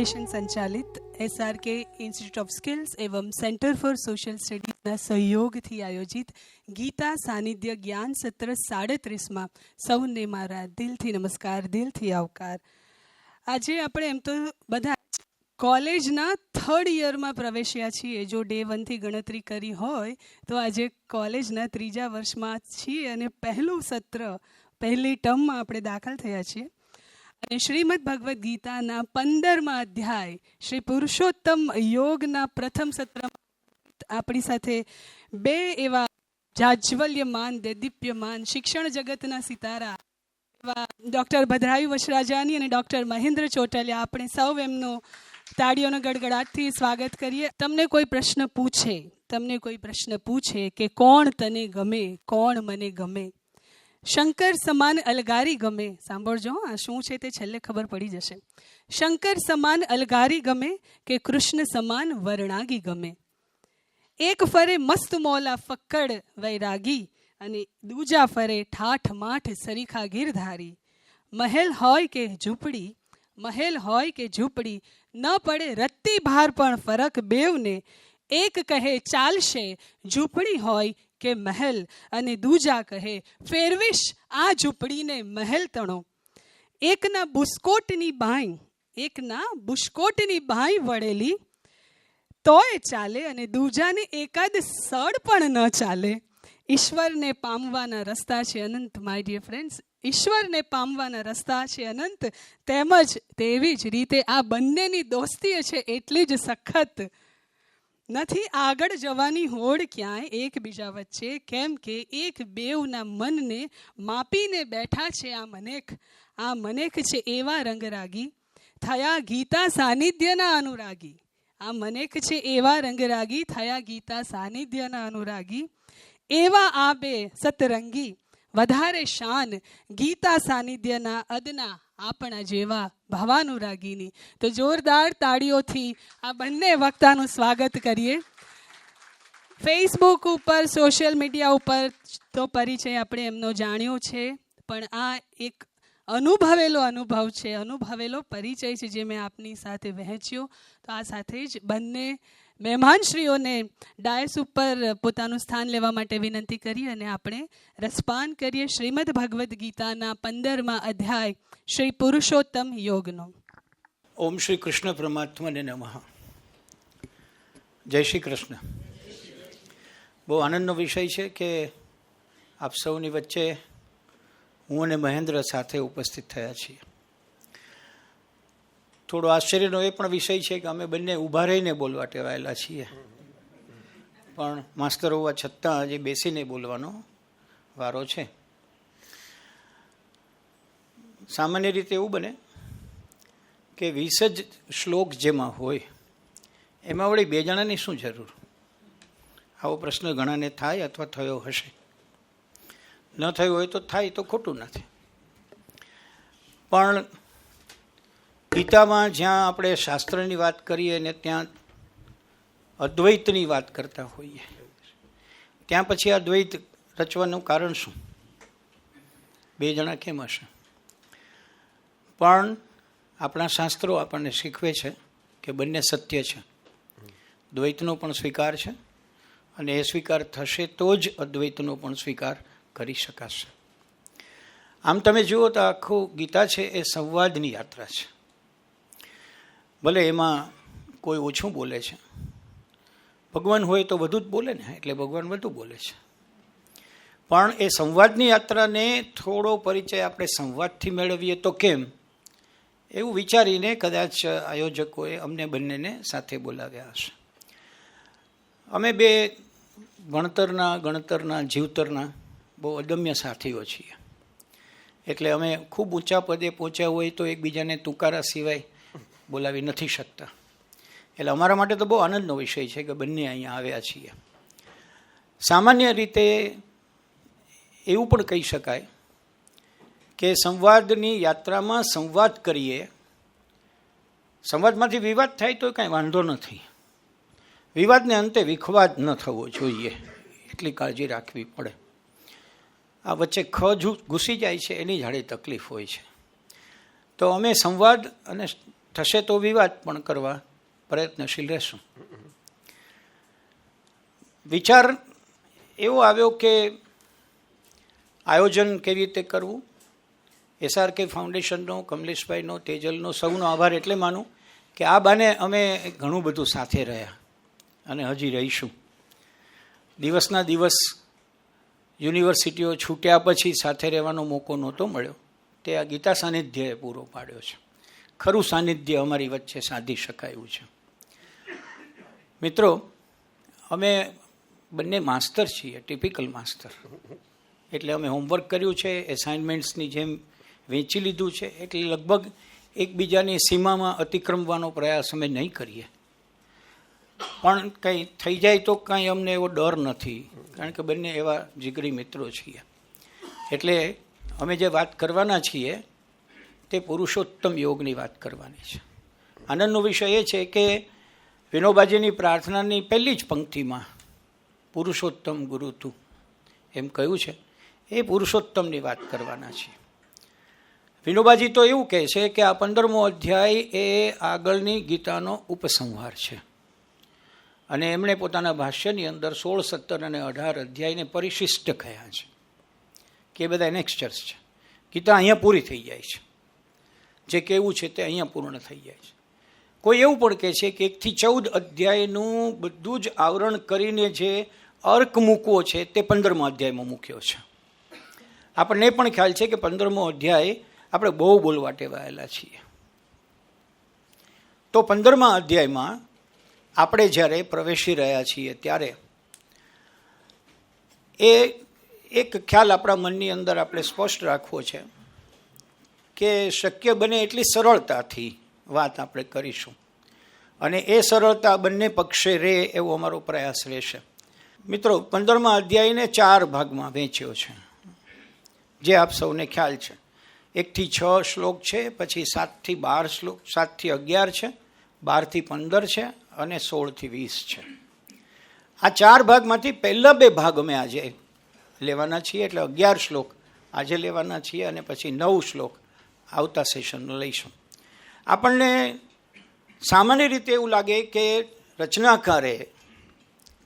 Foundation संचालित SRK institute of skills एवं centre for social स्टडीजના સહયોગથી આયોજિત ગીતા સાનિધ્ય જ્ઞાન સત્ર 37માં સૌને મારા દિલથી નમસ્કાર, દિલથી આવકાર. આજે આપણે એમ તો બધા કોલેજના 3rd યરમાં પ્રવેશ્યા છીએ. જો ડે 1થી ગણતરી કરી હોય તો આજે કોલેજના 3જા વર્ષમાં છીએ અને પહેલું સત્ર, પહેલી ટર્મમાં આપણે દાખલ થયા છીએ. અને શ્રીમદ ભગવદ્ ગીતાના 15મા અધ્યાય શ્રી પુરુષોત્તમ યોગના પ્રથમ સત્રમાં આપણી સાથે બે એવા જાજ્વલ્યમાન, દેદીપ્યમાન શિક્ષણ જગતના સિતારા એવા ડૉક્ટર ભદ્રાયુ વશરાજાની અને ડૉક્ટર મહેન્દ્ર ચોટલિયા, આપણે સૌ એમનો તાળીઓનો ગડગડાટથી સ્વાગત કરીએ. તમને કોઈ પ્રશ્ન પૂછે કે કોણ તને ગમે, કોણ મને ગમે, શંકર સમાન અલગારી ગમે, સાંભળજો આ શું છે તે છેલ્લે ખબર પડી જશે. શંકર સમાન અલગારી ગમે કે કૃષ્ણ સમાન વર્ણાગી ગમે, એક ફરે મસ્ત મોલા ફક્કડ વૈરાગી અને દૂજા ફરે ઠાઠ માઠ સરીખા ગીરધારી. મહેલ હોય કે ઝૂંપડી ન પડે રત્તી ભાર પણ ફરક બેવને, એક કહે ચાલશે ઝૂંપડી હોય કે મહેલ અને દૂજા કહે ફેરવીશ આ ઝૂંપડીને મહેલ તણો. એકના બુસ્કોટની બાઈ વળેલી તોય ચાલે અને દૂજાને એકાદ સડ પણ ન ચાલે. ઈશ્વરને પામવાના રસ્તા છે અનંત, માય ડિયર ફ્રેન્ડ્સ, ઈશ્વરને પામવાના રસ્તા છે અનંત. તેમજ તેવી જ રીતે આ બંનેની દોસ્તી છે એટલી જ સખત. નથી આગળ જવાની હોડ ક્યાંય એકબીજા વચ્ચે, કેમ કે એક બેવના મનને માપીને બેઠા છે આ મનેક છે એવા રંગરાગી, થયા ગીતા સાનિધ્યના અનુરાગી. આ મનેક છે એવા રંગરાગી, થયા ગીતા સાનિધ્યના અનુરાગી. એવા આ બે સતરંગી, વધારે શાન ગીતા સાનિધ્યના અદના આપણા જેવા ભાવાનુરાગીની. તો જોરદાર તાળીઓથી આ બંને વક્તાનું સ્વાગત કરીએ. ફેસબુક ઉપર, સોશિયલ મીડિયા ઉપર તો પરિચય આપણે એમનો જાણ્યો છે, પણ આ એક અનુભવેલો પરિચય છે જે મેં આપની સાથે વહેંચ્યો. તો આ સાથે જ બંને મહેમાનશ્રીઓને ડાયસ ઉપર પોતાનું સ્થાન લેવા માટે વિનંતી કરી અને આપણે રસપાન કરીએ શ્રીમદ ભગવદ્ ગીતાના 15મા અધ્યાય શ્રી પુરુષોત્તમ યોગનો. ઓમ શ્રી કૃષ્ણ પરમાત્માને નમઃ. જય શ્રી કૃષ્ણ. બહુ આનંદનો વિષય છે કે આપ સૌની વચ્ચે હું અને મહેન્દ્ર સાથે ઉપસ્થિત થયા છીએ. થોડો આશ્ચર્યનો એ પણ વિષય છે કે અમે બંને ઊભા રહીને બોલવા ટેવાયેલા છીએ, પણ માસ્તર હોવા છતાં આજે બેસીને બોલવાનો વારો છે. સામાન્ય રીતે એવું બને કે 20 જ શ્લોક જેમાં હોય એમાં વળી 2 જણાની શું જરૂર? આવો પ્રશ્ન ઘણાને થાય અથવા થયો હશે. ન થયું હોય તો થાય તો ખોટું નથી. પણ ગીતામાં જ્યાં આપણે શાસ્ત્રની વાત કરીએ ને ત્યાં અદ્વૈતની વાત કરતા હોઈએ, ત્યાં પછી આ દ્વૈત રચવાનું કારણ શું? 2 જણા કેમ હશે? પણ આપણા શાસ્ત્રો આપણને શીખવે છે કે બંને સત્ય છે. દ્વૈતનો પણ સ્વીકાર છે અને એ સ્વીકાર થશે તો જ અદ્વૈતનો પણ સ્વીકાર કરી શકાશે. આમ તમે જુઓ તો આખું ગીતા છે એ સંવાદની યાત્રા છે. ભલે એમાં કોઈ ઓછું બોલે છે, ભગવાન હોય તો વધુ જ બોલે ને, એટલે ભગવાન વધુ બોલે છે. પણ એ સંવાદની યાત્રાને થોડો પરિચય આપણે સંવાદથી મેળવીએ તો કેમ, એવું વિચારીને કદાચ આયોજકોએ અમને બંનેને સાથે બોલાવ્યા હશે. અમે બે ગણતરના જીવતરના બહુ અદમ્ય સાથીઓ છીએ. એટલે અમે ખૂબ ઊંચા પદે પહોંચ્યા હોય તો એકબીજાને તુકારા સિવાય બોલાવી નથી શકતા. એટલે અમારા માટે તો બહુ આનંદનો વિષય છે કે બંને અહીંયા આવ્યા છીએ. સામાન્ય રીતે એવું પણ કહી શકાય કે સંવાદની યાત્રામાં સંવાદ કરીએ, સંવાદમાંથી વિવાદ થાય તો કાંઈ વાંધો નથી. વિવાદને અંતે વિખવાદ ન થવો જોઈએ, એટલી કાળજી રાખવી પડે. આ વચ્ચે ઘૂસી જાય છે એની જાડી તકલીફ હોય છે. તો અમે સંવાદ અને થશે તો વિવાદ પણ કરવા પ્રયત્નશીલ રહેશું. વિચાર એવો આવ્યો કે આયોજન કેવી રીતે કરવું. SRK ફાઉન્ડેશનનો, કમલેશભાઈનો, તેજલનો, સૌનો આભાર એટલે માનું કે આ બાને અમે ઘણું બધું સાથે રહ્યા અને હજી રહીશું. દિવસના દિવસ યુનિવર્સિટીઓ છૂટ્યા પછી સાથે રહેવાનો મોકો નહોતો મળ્યો, તે આ ગીતા સાનિધ્યએ પૂરો પાડ્યો છે. ખરું સાનિધ્ય અમારી વચ્ચે સાધી શકાયું છે. મિત્રો, અમે બંને માસ્તર છીએ, ટિપિકલ માસ્તર. એટલે અમે હોમવર્ક કર્યું છે, એસાઇનમેન્ટ્સની જેમ વેચી લીધું છે, એટલે લગભગ એકબીજાની સીમામાં અતિક્રમવાનો પ્રયાસ અમે નહીં કરીએ. પણ કંઈ થઈ જાય તો કાંઈ અમને એવો ડર નથી, કારણ કે બંને એવા જીગરી મિત્રો છીએ. એટલે અમે જે વાત કરવાના છીએ તે પુરુષોત્તમ યોગની વાત કરવાની છે. આનંદનો વિષય એ છે કે વિનોબાજીની પ્રાર્થનાની પહેલી જ પંક્તિમાં પુરુષોત્તમ ગુરુ તું એમ કહ્યું છે. એ પુરુષોત્તમની વાત કરવાના છીએ. વિનોબાજી તો એવું કહે છે કે આ 15મો અધ્યાય એ આગળની ગીતાનો ઉપસંહાર છે. અને એમણે પોતાના ભાષ્યની અંદર 16, 17 અને 18 અધ્યાયને પરિશિષ્ટ કહ્યા છે કે એ બધા એનેક્સ્ચર્સ છે. ગીતા અહીંયા પૂરી થઈ જાય છે. જે કહેવું છે તે અહીંયા પૂર્ણ થઈ જાય છે. કોઈ એવું પણ કહે છે કે 1 થી 14 અધ્યાયનું બધું જ આવરણ કરીને જે અર્ક મૂકવો છે તે 15મા અધ્યાયમાં મૂક્યો છે. આપણને પણ ખ્યાલ છે કે 15મો અધ્યાય આપણે બહુ બોલવા ટેવાયેલા છીએ. તો 15મા અધ્યાયમાં આપણે જ્યારે પ્રવેશી રહ્યા છીએ ત્યારે એ એક ખ્યાલ આપણા મનની અંદર આપણે સ્પષ્ટ રાખવો છે કે શક્ય બને એટલી સરળતાથી વાત આપણે કરીશું અને એ સરળતા બંને પક્ષે રહે એવો અમારો પ્રયાસ રહેશે. મિત્રો, 15મા અધ્યાયને 4 ભાગમાં વહેંચ્યો છે, જે આપ સૌને ખ્યાલ છે. 1 થી 6 શ્લોક છે, પછી 7 થી 12 શ્લોક, 7 થી 11 છે, 12 થી 15 છે અને 16 થી 20 છે. આ 4 ભાગમાંથી પહેલા 2 ભાગ અમે આજે લેવાના છીએ, એટલે 11 શ્લોક આજે લેવાના છીએ અને પછી 9 શ્લોક આવતા સેશનનો લઈશું. આપણને સામાન્ય રીતે એવું લાગે કે રચનાકારે,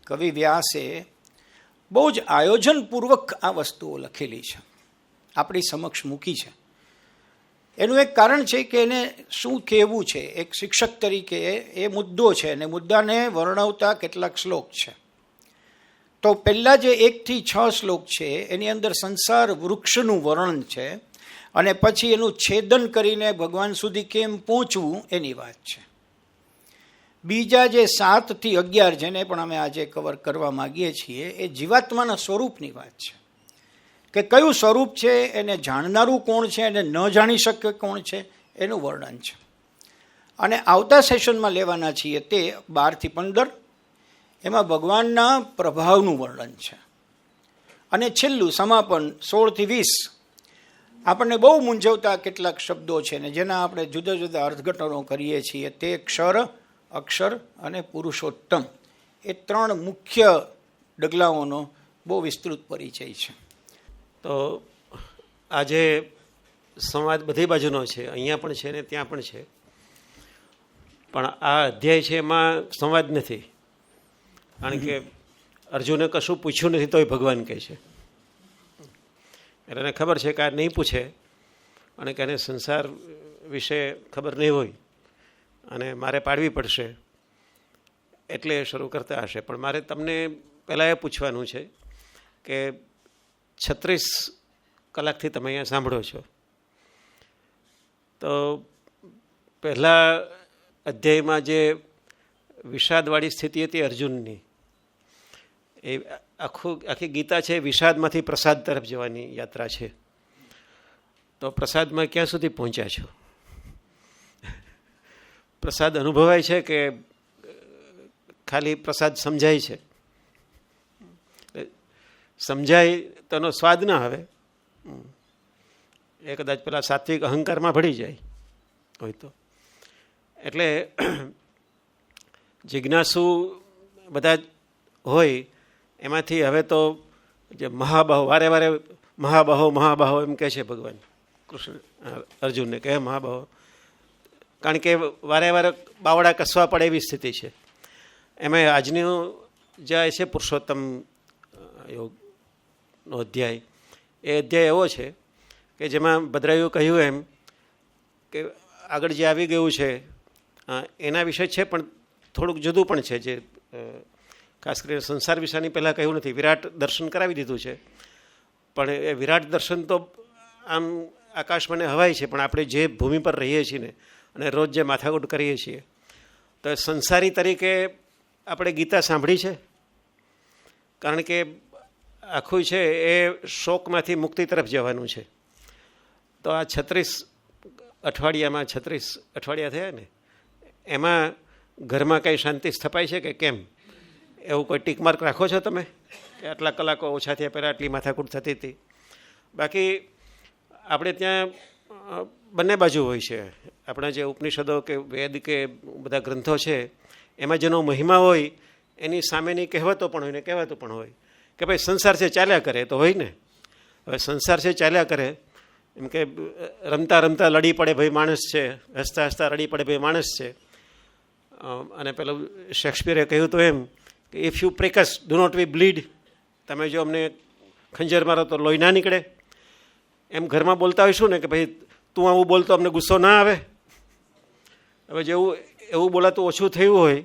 કવિ વ્યાસે બહુ જ આયોજનપૂર્વક આ વસ્તુઓ લખેલી છે, આપણી સમક્ષ મૂકી છે. એનું એક કારણ છે કે એને શું કહેવું છે. એક શિક્ષક તરીકે એ મુદ્દો છે અને મુદ્દાને વર્ણવતા કેટલાક શ્લોક છે. તો પહેલાં જે 1 થી 6 શ્લોક છે એની અંદર સંસાર વૃક્ષનું વર્ણન છે અને પછી એનું છેદન કરીને ભગવાન સુધી કેમ પહોંચવું એની વાત છે. બીજા જે 7 થી 11 જેને પણ અમે આજે કવર કરવા માગીએ છીએ એ જીવાત્માના સ્વરૂપની વાત છે કે કયું સ્વરૂપ છે, એને જાણનારું કોણ છે અને ન જાણી શકે કોણ છે એનું વર્ણન છે. અને આવતા સેશનમાં લેવાના છીએ તે 12 થી 15, એમાં ભગવાનના પ્રભાવનું વર્ણન છે. અને છેલ્લું સમાપન 16 થી 20 આપણને બહુ મૂંઝવતા કેટલાક શબ્દો છે ને જેના આપણે જુદા જુદા અર્થઘટનો કરીએ છીએ. તે ક્ષર, અક્ષર અને પુરુષોત્તમ એ 3 મુખ્ય ડગલાઓનો બહુ વિસ્તૃત પરિચય છે. તો આજે સંવાદ બધી બાજુનો છે, અહીંયા પણ છે ને ત્યાં પણ છે. પણ આ અધ્યાય છે એમાં સંવાદ નથી, કારણ કે અર્જુને કશું પૂછ્યું નથી તોય ભગવાન કહે છે. એટલે એને ખબર છે કે આ નહીં પૂછે અને કે એને સંસાર વિશે ખબર નહીં હોય અને મારે પાડવી પડશે એટલે શરૂ કરતા હશે. પણ મારે તમને પહેલાં એ પૂછવાનું છે કે 36 કલાકથી તમે અહીંયા સાંભળો છો, તો પહેલા અધ્યાયમાં જે વિષાદવાળી સ્થિતિ હતી અર્જુનની, એ આખી ગીતા છે વિષાદમાંથી પ્રસાદ તરફ જવાની યાત્રા છે. તો પ્રસાદમાં ક્યાં સુધી પહોંચ્યા છો? પ્રસાદ અનુભવાય છે કે ખાલી પ્રસાદ સમજાય છે? સમજાય તો એનો સ્વાદ ના આવે, એ કદાચ પેલા સાત્વિક અહંકારમાં ભળી જાય હોય તો. એટલે જિજ્ઞાસુ બધા હોય એમાંથી હવે તો જે મહાબાહો, વારે વારે મહાબાહો મહાબાહો એમ કહે છે ભગવાન કૃષ્ણ અર્જુનને, કહે મહાબાહો, કારણ કે વારે વારે બાવડા કસવા પડે એવી સ્થિતિ છે. એમાં આજનું જે છે પુરુષોત્તમ યોગનો અધ્યાય, એ અધ્યાય એવો છે કે જેમાં ભદ્રાયુએ કહ્યું એમ કે આગળ જે આવી ગયું છે એના વિશે છે, પણ થોડુંક જુદું પણ છે. જે ખાસ કરીને સંસાર વિષયની પહેલાં કહ્યું નથી. વિરાટ દર્શન કરાવી દીધું છે, પણ એ વિરાટ દર્શન તો આમ આકાશમાં ને હવાય છે, પણ આપણે જે ભૂમિ પર રહીએ છીએ ને અને રોજ જે માથાકૂટ કરીએ છીએ, તો સંસારી તરીકે આપણે ગીતા સાંભળી છે. કારણ કે આખું છે એ શોકમાંથી મુક્તિ તરફ જવાનું છે. તો આ 36 અઠવાડિયામાં 36 અઠવાડિયા થયા ને, એમાં ઘરમાં કંઈ શાંતિ સ્થપાય છે કે કેમ? એવું કોઈ ટીક માર્ક રાખો છો તમે કે આટલા કલાકો ઓછા થયા, પહેલાં આટલી માથાકૂટ થતી હતી? બાકી આપણે ત્યાં બંને બાજુ હોય છે. આપણા જે ઉપનિષદો કે વેદ કે બધા ગ્રંથો છે, એમાં જેનો મહિમા હોય એની સામેની કહેવતો પણ હોય ને કહેવાતું પણ હોય કે ભાઈ સંસાર છે ચાલ્યા કરે, તો હોય ને. હવે સંસાર છે ચાલ્યા કરે એમ કે રમતા રમતા લડી પડે ભાઈ માણસ છે, હસતા હસતા રડી પડે ભાઈ માણસ છે. અને પેલું શેક્સપિયરે કહ્યું તો એમ કે if you prick us do not we bleed, તમે જો અમને ખંજર મારો તો લોહી ના નીકળે. એમ ઘરમાં બોલતા હોઈશું ને કે ભાઈ તું આવું બોલતો અમને ગુસ્સો ના આવે. હવે જેવું એવું બોલાતું ઓછું થયું હોય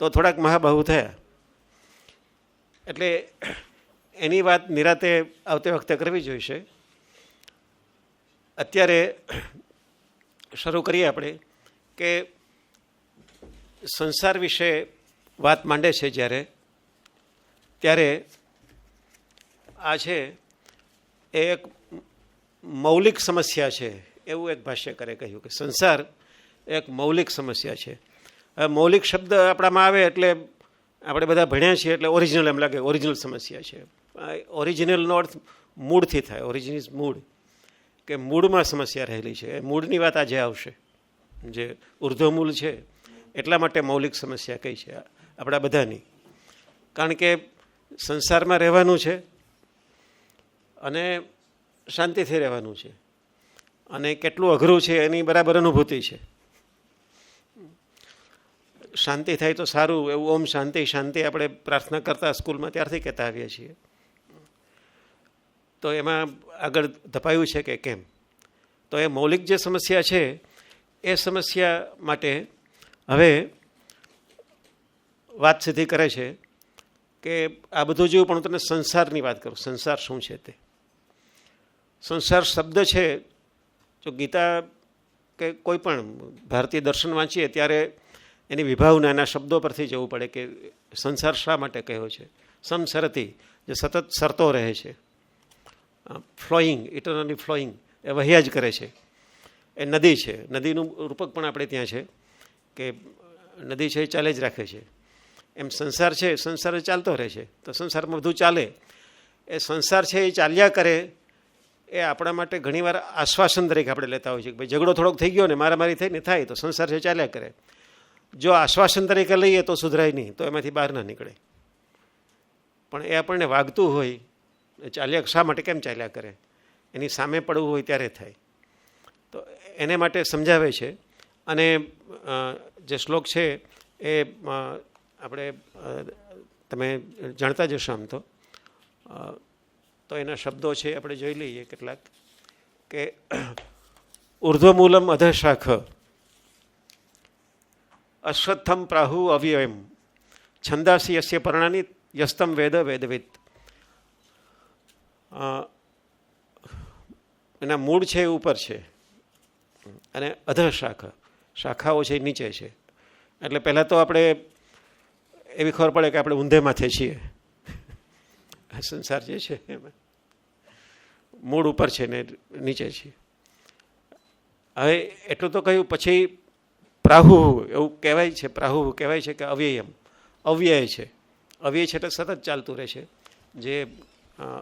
તો થોડાક મહાબાહુ થયા. એટલે એની વાત નિરાતે આવતી વખતે કરવી જોઈશે. અત્યારે શરૂ કરીએ આપણે કે સંસાર વિશે વાત માંડે છે જ્યારે, ત્યારે આ છે એ એક મૌલિક સમસ્યા છે એવું એક ભાષ્યકારે કહ્યું કે સંસાર એક મૌલિક સમસ્યા છે. હવે મૌલિક શબ્દ આપણામાં આવે એટલે આપણે બધા ભણ્યા છીએ એટલે ઓરિજિનલ એમ લાગે, ઓરિજિનલ સમસ્યા છે. ઓરિજિનલનો અર્થ મૂળથી થાય. ઓરિજિન ઇઝ મૂળ, કે મૂળમાં સમસ્યા રહેલી છે. મૂળની વાત આજે આવશે. જે ઉર્ધ્વમૂળ છે એટલા માટે મૌલિક સમસ્યા કઈ છે આપણા બધાની. કારણ કે સંસારમાં રહેવાનું છે અને શાંતિથી રહેવાનું છે, અને કેટલું અઘરું છે એની બરાબર અનુભૂતિ છે. શાંતિ થાય તો સારું, એવું ઓમ શાંતિ શાંતિ આપણે પ્રાર્થના કરતા સ્કૂલમાં ત્યારથી કહેતા આવીએ છીએ. તો એમાં આગળ ધપાયું છે કે કેમ? તો એ મૌલિક જે સમસ્યા છે એ સમસ્યા માટે હવે વાત સીધી કરે છે કે આ બધું જેવું, પણ હું તમને સંસારની વાત કરું. સંસાર શું છે તે? સંસાર શબ્દ છે, જો ગીતા કે કોઈ પણ ભારતીય દર્શન વાંચીએ ત્યારે એની વિભાવના એના શબ્દો પરથી જવું પડે કે સંસાર શા માટે કહ્યો છે. સંસરતી, જે સતત સરતો રહે છે. ફ્લોઈંગ, ઇટરનલી ફ્લોઈંગ, એ વહ્યા જ કરે છે. એ નદી છે. નદીનું રૂપક પણ આપણે ત્યાં છે કે નદી છે એ ચાલે જ રાખે છે. એમ સંસાર છે, સંસાર ચાલતો રહે છે. તો સંસારમાં બધું ચાલે. એ સંસાર છે એ ચાલ્યા કરે, એ આપણા માટે ઘણીવાર આશ્વાસન તરીકે આપણે લેતા હોઈએ છીએ કે ભાઈ ઝઘડો થોડોક થઈ ગયો ને મારામારી થઈને થાય તો સંસાર છે ચાલ્યા કરે. જો આશ્વાસન તરીકે લઈએ તો સુધરાય નહીં, તો એમાંથી બહાર ના નીકળે. પણ એ આપણને વાગતું હોય, ચાલ્યા શા માટે કેમ ચાલ્યા કરે, એની સામે પડવું હોય ત્યારે થાય. તો એને માટે સમજાવે છે. અને જે શ્લોક છે એ આપણે તમે જાણતા જશો આમ તો એના શબ્દો છે આપણે જોઈ લઈએ કેટલાક. કે ઉર્ધ્વમૂલમ અધઃશાખ અશ્વત્થમ પ્રાહુ અવ્યયમ છંદાસી યસ્ય પર્ણાની યસ્તમ વેદ વેદવિદ. એના મૂળ છે એ ઉપર છે અને અધઃશાખ, શાખાઓ છે એ નીચે છે. એટલે પહેલાં તો આપણે એવી ખબર પડે કે આપણે ઊંધે માથે છીએ. સંસાર જે છે એમાં મૂળ ઉપર છે ને નીચે છે. હવે એટલું તો કહ્યું. પછી પ્રાહુ એવું કહેવાય છે, પ્રાહુ કહેવાય છે કે અવ્યયમ, અવ્યય છે. અવ્યય છે એટલે સતત ચાલતું રહે છે, જે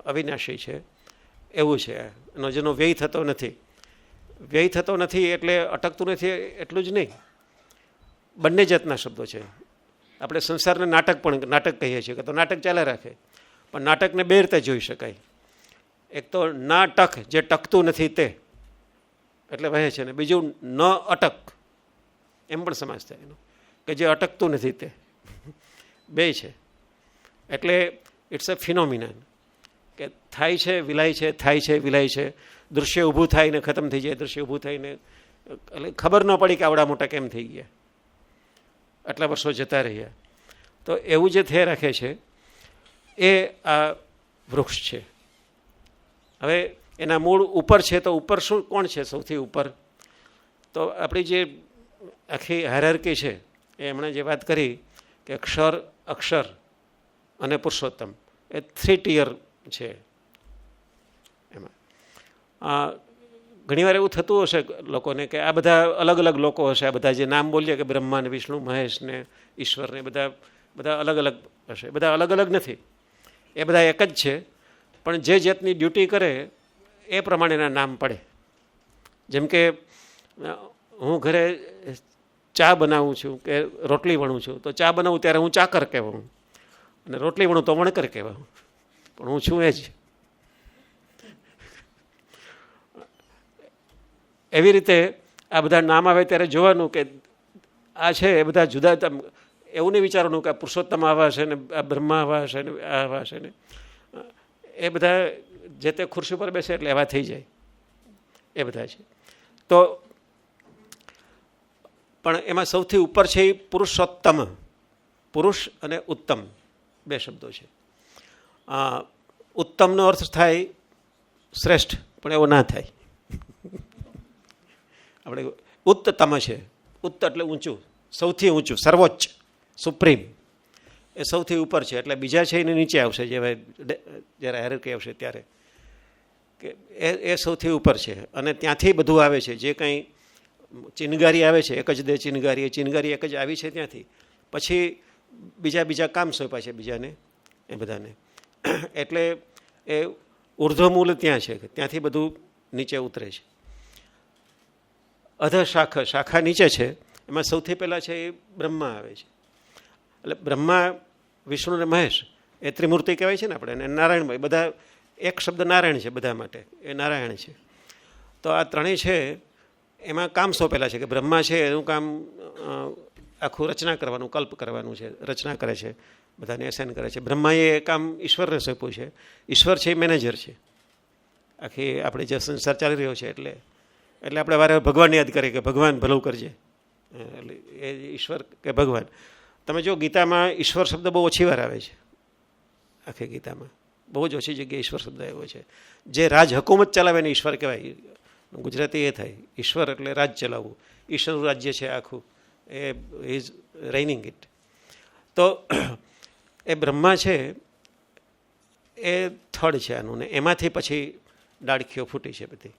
અવિનાશી છે એવું છે. એનો જેનો વ્યય થતો નથી. વ્યય થતો નથી એટલે અટકતું નથી એટલું જ નહીં, બંને જાતના શબ્દો છે. આપણે સંસારને નાટક પણ નાટક કહીએ છીએ કે તો નાટક ચાલે રાખે, પણ નાટકને બે રીતે જોઈ શકાય. એક તો નાટક, જે ટકતું નથી તે એટલે વહે છે, ને બીજું ન અટક, એમ પણ સમાસ થાય એનો, કે જે અટકતું નથી તે બે છે. એટલે ઇટ્સ અ ફિનોમિનન કે થાય છે વિલાય છે, થાય છે વિલાય છે, દૃશ્ય ઊભું થાય ને ખતમ થઈ જાય, દૃશ્ય ઊભું થઈને એટલે ખબર ન પડી કે આવડા મોટા કેમ થઈ ગયા, આટલા વર્ષો જતા રહ્યા. તો એવું જે થઈ રાખે છે એ આ વૃક્ષ છે. હવે એના મૂળ ઉપર છે, તો ઉપર શું કોણ છે સૌથી ઉપર? તો આપણી જે આખી હાયરાર્કી છે એ હમણાં જે વાત કરી કે ક્ષર, અક્ષર અને પુરુષોત્તમ, એ 3 ટિયર છે. એમાં ઘણીવાર એવું થતું હશે લોકોને કે આ બધા અલગ અલગ લોકો હશે, આ બધા જે નામ બોલીએ કે બ્રહ્મા ને વિષ્ણુ મહેશ ને ઈશ્વર ને બધા અલગ અલગ હશે. બધા અલગ અલગ નથી, એ બધા એક જ છે, પણ જે જાતની ડ્યુટી કરે એ પ્રમાણેના નામ પડે. જેમ કે હું ઘરે ચા બનાવું છું કે રોટલી વણું છું, તો ચા બનાવું ત્યારે હું ચાકર કહેવાઉં, અને રોટલી વણું તો વણકર કહેવાઉં, પણ હું છું એ જ. એવી રીતે આ બધા નામ આવે ત્યારે જોવાનું કે આ છે એ બધા જુદા. એવું નહીં વિચારવાનું કે આ પુરુષોત્તમ આવા છે ને આ બ્રહ્મા આવા છે ને આ આવા છે ને, એ બધા જે તે ખુરશી પર બેસે એટલે એવા થઈ જાય, એ બધા છે. તો પણ એમાં સૌથી ઉપર છે એ પુરુષોત્તમ. પુરુષ અને ઉત્તમ બે શબ્દો છે. ઉત્તમનો અર્થ થાય શ્રેષ્ઠ, પણ એવો ના થાય. આપણે ઉત્તમ છે, ઉત્ત એટલે ઊંચું, સૌથી ઊંચું, સર્વોચ્ચ, સુપ્રીમ, એ સૌથી ઉપર છે. એટલે બીજા છે એને નીચે આવશે, જ્યારે હાયરાર્કી આવશે ત્યારે, કે એ સૌથી ઉપર છે. અને ત્યાંથી બધું આવે છે. જે કંઈ ચિનગારી આવે છે, એક જ દે ચિનગારી, એ ચિનગારી એક જ આવી છે ત્યાંથી. પછી બીજા કામ સોંપ્યા છે બીજાને, એ બધાને. એટલે એ ઉર્ધ્વમૂલ ત્યાં છે, ત્યાંથી બધું નીચે ઉતરે છે. અધ શાખા, શાખા નીચે છે. એમાં સૌથી પહેલાં છે એ બ્રહ્મા આવે છે. એટલે બ્રહ્મા, વિષ્ણુ અને મહેશ એ ત્રિમૂર્તિ કહેવાય છે ને આપણે, અને નારાયણભાઈ, બધા એક શબ્દ નારાયણ છે બધા માટે, એ નારાયણ છે. તો આ ત્રણેય છે એમાં કામ સોંપેલા છે. કે બ્રહ્મા છે એનું કામ આખું રચના કરવાનું, કલ્પ કરવાનું છે, રચના કરે છે, બધાને એસાઇન કરે છે. બ્રહ્માએ એ કામ ઈશ્વરને સોંપ્યું છે. ઈશ્વર છે એ મેનેજર છે આખી આપણે જે સંસાર ચાલી રહ્યો છે. એટલે આપણે વારે ભગવાનને યાદ કરીએ કે ભગવાન ભલું કરજે, એટલે એ ઈશ્વર કે ભગવાન. તમે જો ગીતામાં ઈશ્વર શબ્દ બહુ ઓછી વાર આવે છે, આખી ગીતામાં બહુ જ ઓછી જગ્યાએ ઈશ્વર શબ્દ આવ્યો છે. જે રાજ હકુમત ચલાવે ને ઈશ્વર કહેવાય, ગુજરાતી એ થાય. ઈશ્વર એટલે રાજ ચલાવવું, ઈશ્વરનું રાજ્ય છે આખું, એ ઇઝ રેઇનિંગ ઇટ. તો એ બ્રહ્મા છે એ થડ છે આનું, ને એમાંથી પછી ડાળખીઓ ફૂટી છે બધી.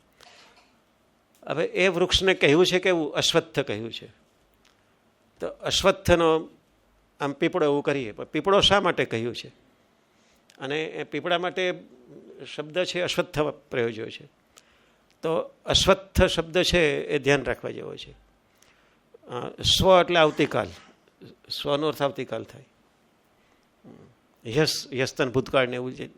હવે એ વૃક્ષને કહ્યું છે કે એવું અશ્વત્થ કહ્યું છે. તો અશ્વત્થનો આમ પીપળો એવું કરીએ, પણ પીપળો શા માટે કહ્યું છે? અને એ પીપળા માટે શબ્દ છે અશ્વત્થ પ્રયોજ્યો છે. તો અશ્વત્થ શબ્દ છે એ ધ્યાન રાખવા જેવો છે. સ્વ એટલે આવતીકાલ, સ્વનો અર્થ આવતીકાલ થાય. યસ્તન ભૂતકાળ ને એવું જે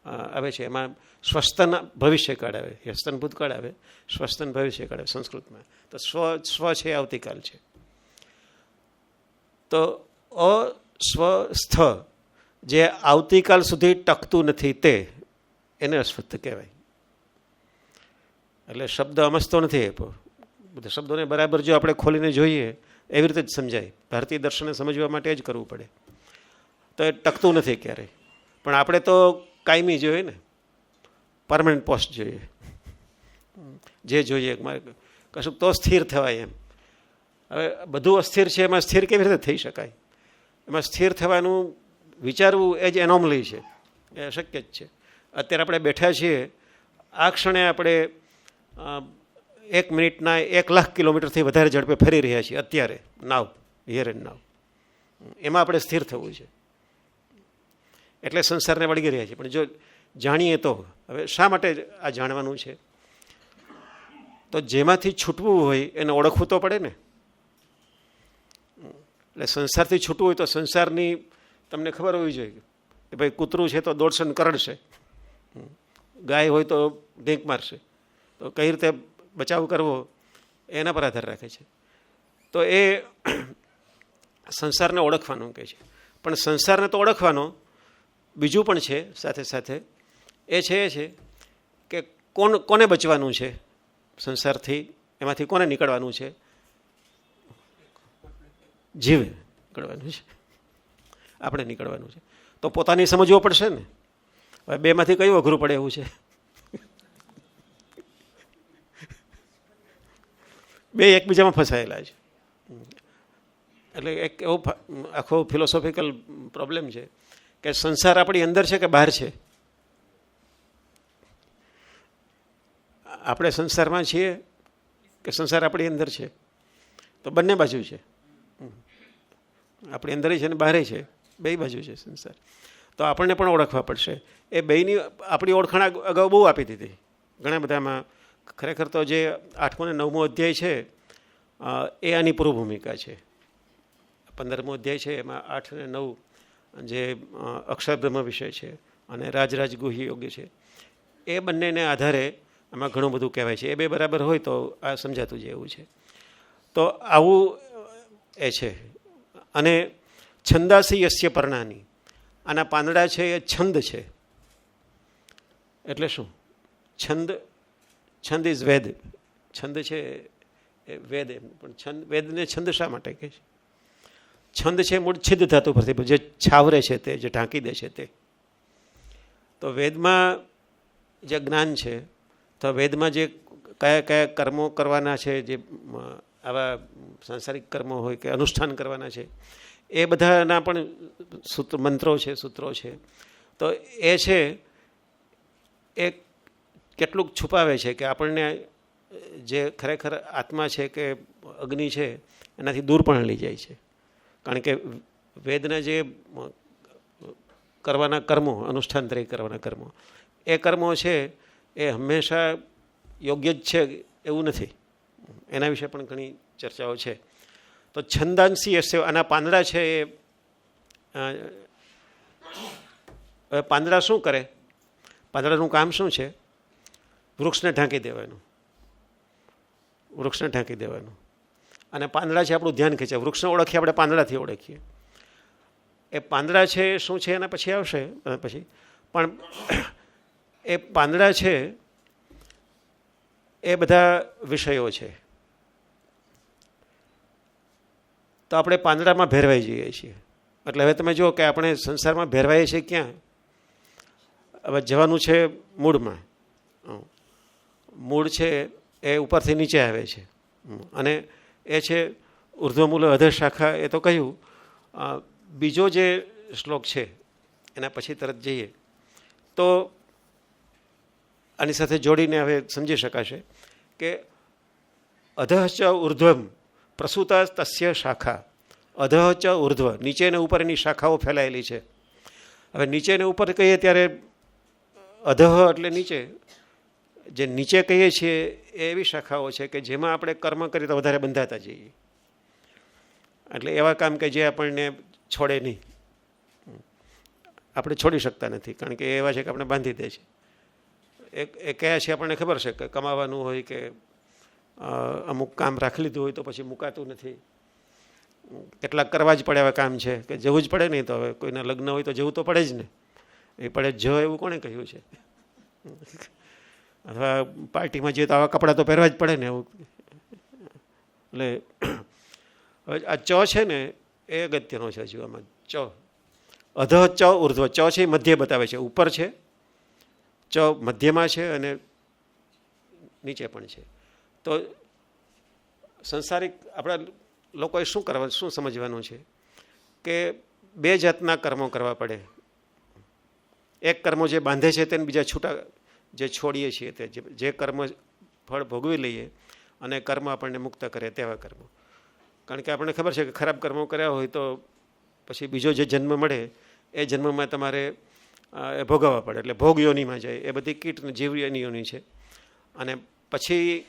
આવે છે, એમાં સ્વસ્તન ભવિષ્યકાળ આવે, યસ્તન ભૂતકાળ આવે, સ્વસ્તન ભવિષ્યકાળ આવે સંસ્કૃતમાં. તો સ્વ છે આવતીકાલ છે. તો અસ્વસ્થ, જે આવતીકાલ સુધી ટકતું નથી તે, એને અશ્વત્થ કહેવાય. એટલે શબ્દ અમસ્તો નથી આપ્યો. બધા શબ્દોને બરાબર જો આપણે ખોલીને જોઈએ એવી રીતે જ સમજાય. ભારતીય દર્શનને સમજવા માટે જ કરવું પડે. તો એ ટકતું નથી ક્યારેય. પણ આપણે તો કાયમી જોઈએ ને, પરમનન્ટ પોસ્ટ જોઈએ, જે જોઈએ કશુંક તો સ્થિર થવાય એમ. હવે બધું અસ્થિર છે, એમાં સ્થિર કેવી રીતે થઈ શકાય? એમાં સ્થિર થવાનું વિચારવું એ જ એનોમલી છે, એ અશક્ય જ છે. અત્યારે આપણે બેઠા છીએ, આ ક્ષણે આપણે 1 મિનિટના 1,00,000 કિલોમીટરથી વધારે ઝડપે ફરી રહ્યા છીએ અત્યારે, નાવ, હિયર એન્ડ નાવ. એમાં આપણે સ્થિર થવું છે. એટલે સંસારને વળગી રહ્યા છીએ. પણ જો જાણીએ તો, હવે શા માટે આ જાણવાનું છે? તો જેમાંથી છૂટવું હોય એને ઓળખવું તો પડે ને. એટલે સંસારથી છૂટવું હોય તો સંસારની તમને ખબર હોવી જોઈએ કે ભાઈ કૂતરું છે તો દોડશે ને કરડશે, ગાય હોય તો ઢીંક મારશે. તો કઈ રીતે બચાવ કરવો એના પર આધાર રાખે છે. તો એ સંસારને ઓળખવાનું કહે છે. પણ સંસારને તો ઓળખવાનો બીજું પણ છે સાથે સાથે, એ છે કે કોને બચવાનું છે સંસારથી, એમાંથી કોને નીકળવાનું છે? જીવે નીકળવાનું છે, આપણે નીકળવાનું છે. તો પોતાની સમજવો પડશે ને. હવે બેમાંથી કયું અઘરું પડે એવું છે? બે એકબીજામાં ફસાયેલા છે. એટલે એક એવો આખો ફિલોસોફિકલ પ્રોબ્લેમ છે કે સંસાર આપણી અંદર છે કે બહાર છે? આપણે સંસારમાં છીએ કે સંસાર આપણી અંદર છે? તો બંને બાજુ છે. આપણી અંદર છે ને બહાર છે, બે બાજુ છે સંસાર. તો આપણને પણ ઓળખવા પડશે. એ બેયની આપણી ઓળખાણ અગાઉ બહુ આપી દીધી ઘણા બધામાં. ખરેખર તો જે 8મો અને 9મો અધ્યાય છે એ આની પૂર્વ ભૂમિકા છે. 15મો અધ્યાય છે એમાં 8 અને 9 જે અક્ષરબ્રહ્મ વિષય છે અને રાજરાજ ગુહ્ય યોગ છે, એ બંનેને આધારે આમાં ઘણું બધું કહેવાય છે. એ બે બરાબર હોય તો આ સમજાતું જ એવું છે. તો આવું એ છે. અને છંદાસી યસ્ય પર્ણાની, આના પાંદડા છે એ છંદ છે. એટલે શું? છંદ ઇઝ વેદ. છંદ છે એ વેદ એમ. પણ વેદને છંદ શા માટે કહે છે? છંદ છે મૂળ છિદ્દ ધાતુ પરથી, જે છાવરે છે તે, જે ઢાંકી દે છે તે. તો વેદમાં જે જ્ઞાન છે, તો વેદમાં જે કયા કયા કર્મો કરવાના છે, જે આવા સાંસારિક કર્મો હોય કે અનુષ્ઠાન કરવાના છે, એ બધાના પણ મંત્રો છે, સૂત્રો છે. તો એ છે એ કેટલુંક છુપાવે છે કે આપણને જે ખરેખર આત્મા છે કે અગ્નિ છે એનાથી દૂર પણ લઈ જાય છે. કારણ કે વેદના જે કરવાના કર્મો, અનુષ્ઠાન તરીકે કરવાના કર્મો, એ કર્મો છે એ હંમેશા યોગ્ય જ છે એવું નથી. એના વિશે પણ ઘણી ચર્ચાઓ છે. તો છંદાંશી હશે, આના પાંદડા છે એ પાંદડા શું કરે? પાંદડાનું કામ શું છે? વૃક્ષને ઢાંકી દેવાનું. વૃક્ષને ઢાંકી દેવાનું. અને પાંદડા છે આપણું ધ્યાન ખેંચે. વૃક્ષને ઓળખીએ આપણે પાંદડાથી ઓળખીએ. એ પાંદડા છે શું છે એના પછી આવશે પછી. પણ એ પાંદડા છે એ બધા વિષયો છે. તો આપણે પાંદડામાં ભેરવાઈ જઈએ છીએ. એટલે હવે તમે જુઓ કે આપણે સંસારમાં ભેરવાઈએ છીએ ક્યાં? હવે જવાનું છે મૂળમાં. મૂળ છે એ ઉપરથી નીચે આવે છે અને એ છે ઉર્ધ્વમૂલ અધર શાખા. એ તો કહ્યું. બીજો જે શ્લોક છે એના પછી તરત જઈએ તો આની સાથે જોડીને હવે સમજી શકાશે કે અધઃ ચ ઉર્ધ્વમ પ્રસૂતા તસ્ય શાખા. અધઃ ચ ઉર્ધ્વ, નીચે ને ઉપર એની શાખાઓ ફેલાયેલી છે. હવે નીચે ને ઉપર કહીએ ત્યારે અધઃ એટલે નીચે. જે નીચે કહીએ છીએ એ એવી શાખાઓ છે કે જેમાં આપણે કર્મ કરીએ તો વધારે બંધાતા જઈએ. એટલે એવા કામ કે જે આપણને છોડે નહીં. આપણે છોડી શકતા નથી કારણ કે એવા છે કે આપણે બાંધી દે છે. એ કયા છે આપણને ખબર છે કે કમાવાનું હોય કે અમુક કામ રાખી લીધું હોય તો પછી મુકાતું નથી. કેટલાક કરવા જ પડે એવા કામ છે કે જવું જ પડે નહીં. તો હવે કોઈના લગ્ન હોય તો જવું તો પડે જ ને. એ પડે જ એવું કોણે કહ્યું છે? અથવા પાર્ટીમાં જઈએ તો આવા કપડાં તો પહેરવા જ પડે ને એવું. એટલે હવે આ ચ છે ને એ અગત્યનો છે. હજુ આમાં ચ અધઃ ચ ઉર્ધ્વ. ચ છે એ મધ્ય બતાવે છે. ઉપર છે, ચ મધ્યમાં છે અને નીચે પણ છે. તો સંસારિક આપણા લોકોએ શું કરવા, શું સમજવાનું છે કે બે જાતના કર્મો કરવા પડે. એક કર્મો જે બાંધે છે તેને બીજા છૂટા જે છોડીએ છીએ તે જે કર્મ ફળ ભોગવી લઈએ અને કર્મ આપણને મુક્ત કરે તેવા કર્મો. કારણ કે આપણને ખબર છે કે ખરાબ કર્મો કર્યા હોય તો પછી બીજો જે જન્મ મળે એ જન્મમાં તમારે એ ભોગવવા પડે. એટલે ભોગ યોનિમાં જાય. એ બધી કીટ જીવ યોની છે. અને પછી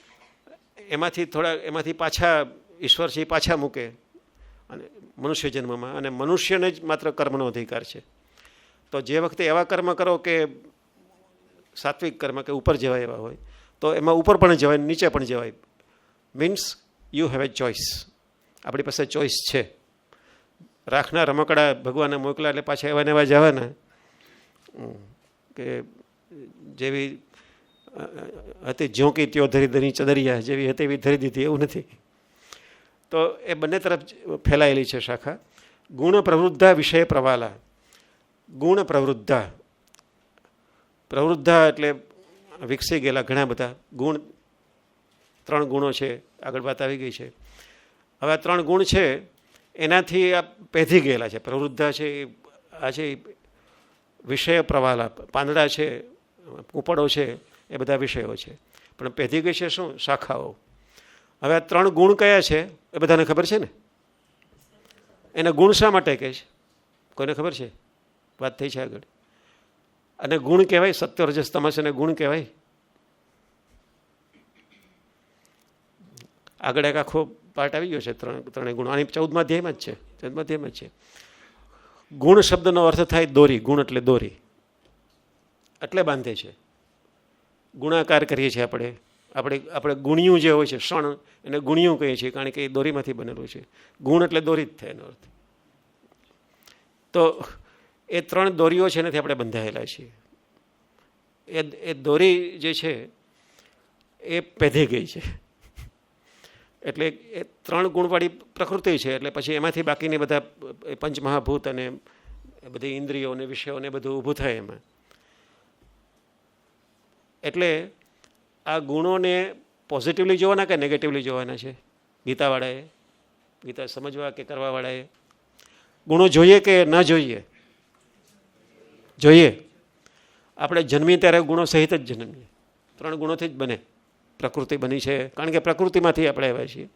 એમાંથી પાછા ઈશ્વર છે પાછા મૂકે અને મનુષ્ય જન્મમાં. અને મનુષ્યને જ માત્ર કર્મનો અધિકાર છે. તો જે વખતે એવા કર્મ કરો કે સાત્વિક કર્મ કે ઉપર જવાય એવા હોય તો એમાં ઉપર પણ જવાય, નીચે પણ જવાય. Means you have a choice. આપણી પાસે ચોઈસ છે. રાખના રમકડા ભગવાને મોકલા એટલે પાછા એવા ને એવા જવાના કે જેવી હતી જ્યોંકી ત્યો ધરી ધરી ચદરિયા, જેવી હતી એવી ધરી દીધી, એવું નથી. તો એ બંને તરફ ફેલાયેલી છે શાખા. ગુણ પ્રવૃદ્ધા વિષય પ્રવાલા. ગુણ પ્રવૃદ્ધા, પ્રવૃદ્ધા એટલે વિકસી ગયેલા ઘણા બધા ગુણ. 3 ગુણો છે, આગળ વાત આવી ગઈ છે. હવે આ 3 ગુણ છે એનાથી આ પેધી ગયેલા છે. પ્રવૃદ્ધા છે આ છે વિષય પ્રવાલા, પાંદડા છે, કૂંપળો છે, એ બધા વિષયો છે. પણ પેધી ગઈ છે શું? શાખાઓ. હવે આ 3 ગુણ કયા છે એ બધાને ખબર છે ને? એને ગુણ શા માટે કહે છે? કોઈને ખબર છે? વાત થઈ છે આગળ. અને ગુણ કહેવાય, સત્ય રજસ તમસ એને ગુણ કહેવાય. આગળ એક આખો પાર્ટ આવી ગયો છે 3 ગુણો. આની 14મા અધ્યાયમાં જ છે, 14મા અધ્યાયમાં જ છે. ગુણ શબ્દનો અર્થ થાય દોરી. ગુણ એટલે દોરી, એટલે બાંધે છે. ગુણાકાર કરીએ છીએ આપણે ગુણિયું જે હોય છે ષણ, એને ગુણિયું કહીએ છીએ, કારણ કે એ દોરીમાંથી બનેલું છે. ગુણ એટલે દોરી જ થાય એનો અર્થ. તો એ 3 દોરીઓ છે એનાથી આપણે બંધાયેલા છીએ. એ દોરી જે છે એ પેધી ગઈ છે. એટલે એ 3 ગુણવાળી પ્રકૃતિ છે. એટલે પછી એમાંથી બાકીની બધા પંચમહાભૂત અને બધી ઇન્દ્રિયો અને વિષયોને બધું ઊભું થાય એમાં. એટલે આ ગુણોને પોઝિટિવલી જોવાના કે નેગેટિવલી જોવાના છે? ગીતાવાળાએ, ગીતા સમજવા કે કરવાવાળાએ ગુણો જોઈએ કે ન જોઈએ? જોઈએ. આપણે જન્મીએ ત્યારે ગુણો સહિત જ જન્મીએ. 3 ગુણોથી જ બને પ્રકૃતિ બની છે, કારણ કે પ્રકૃતિમાંથી આપણે આવ્યા છીએ.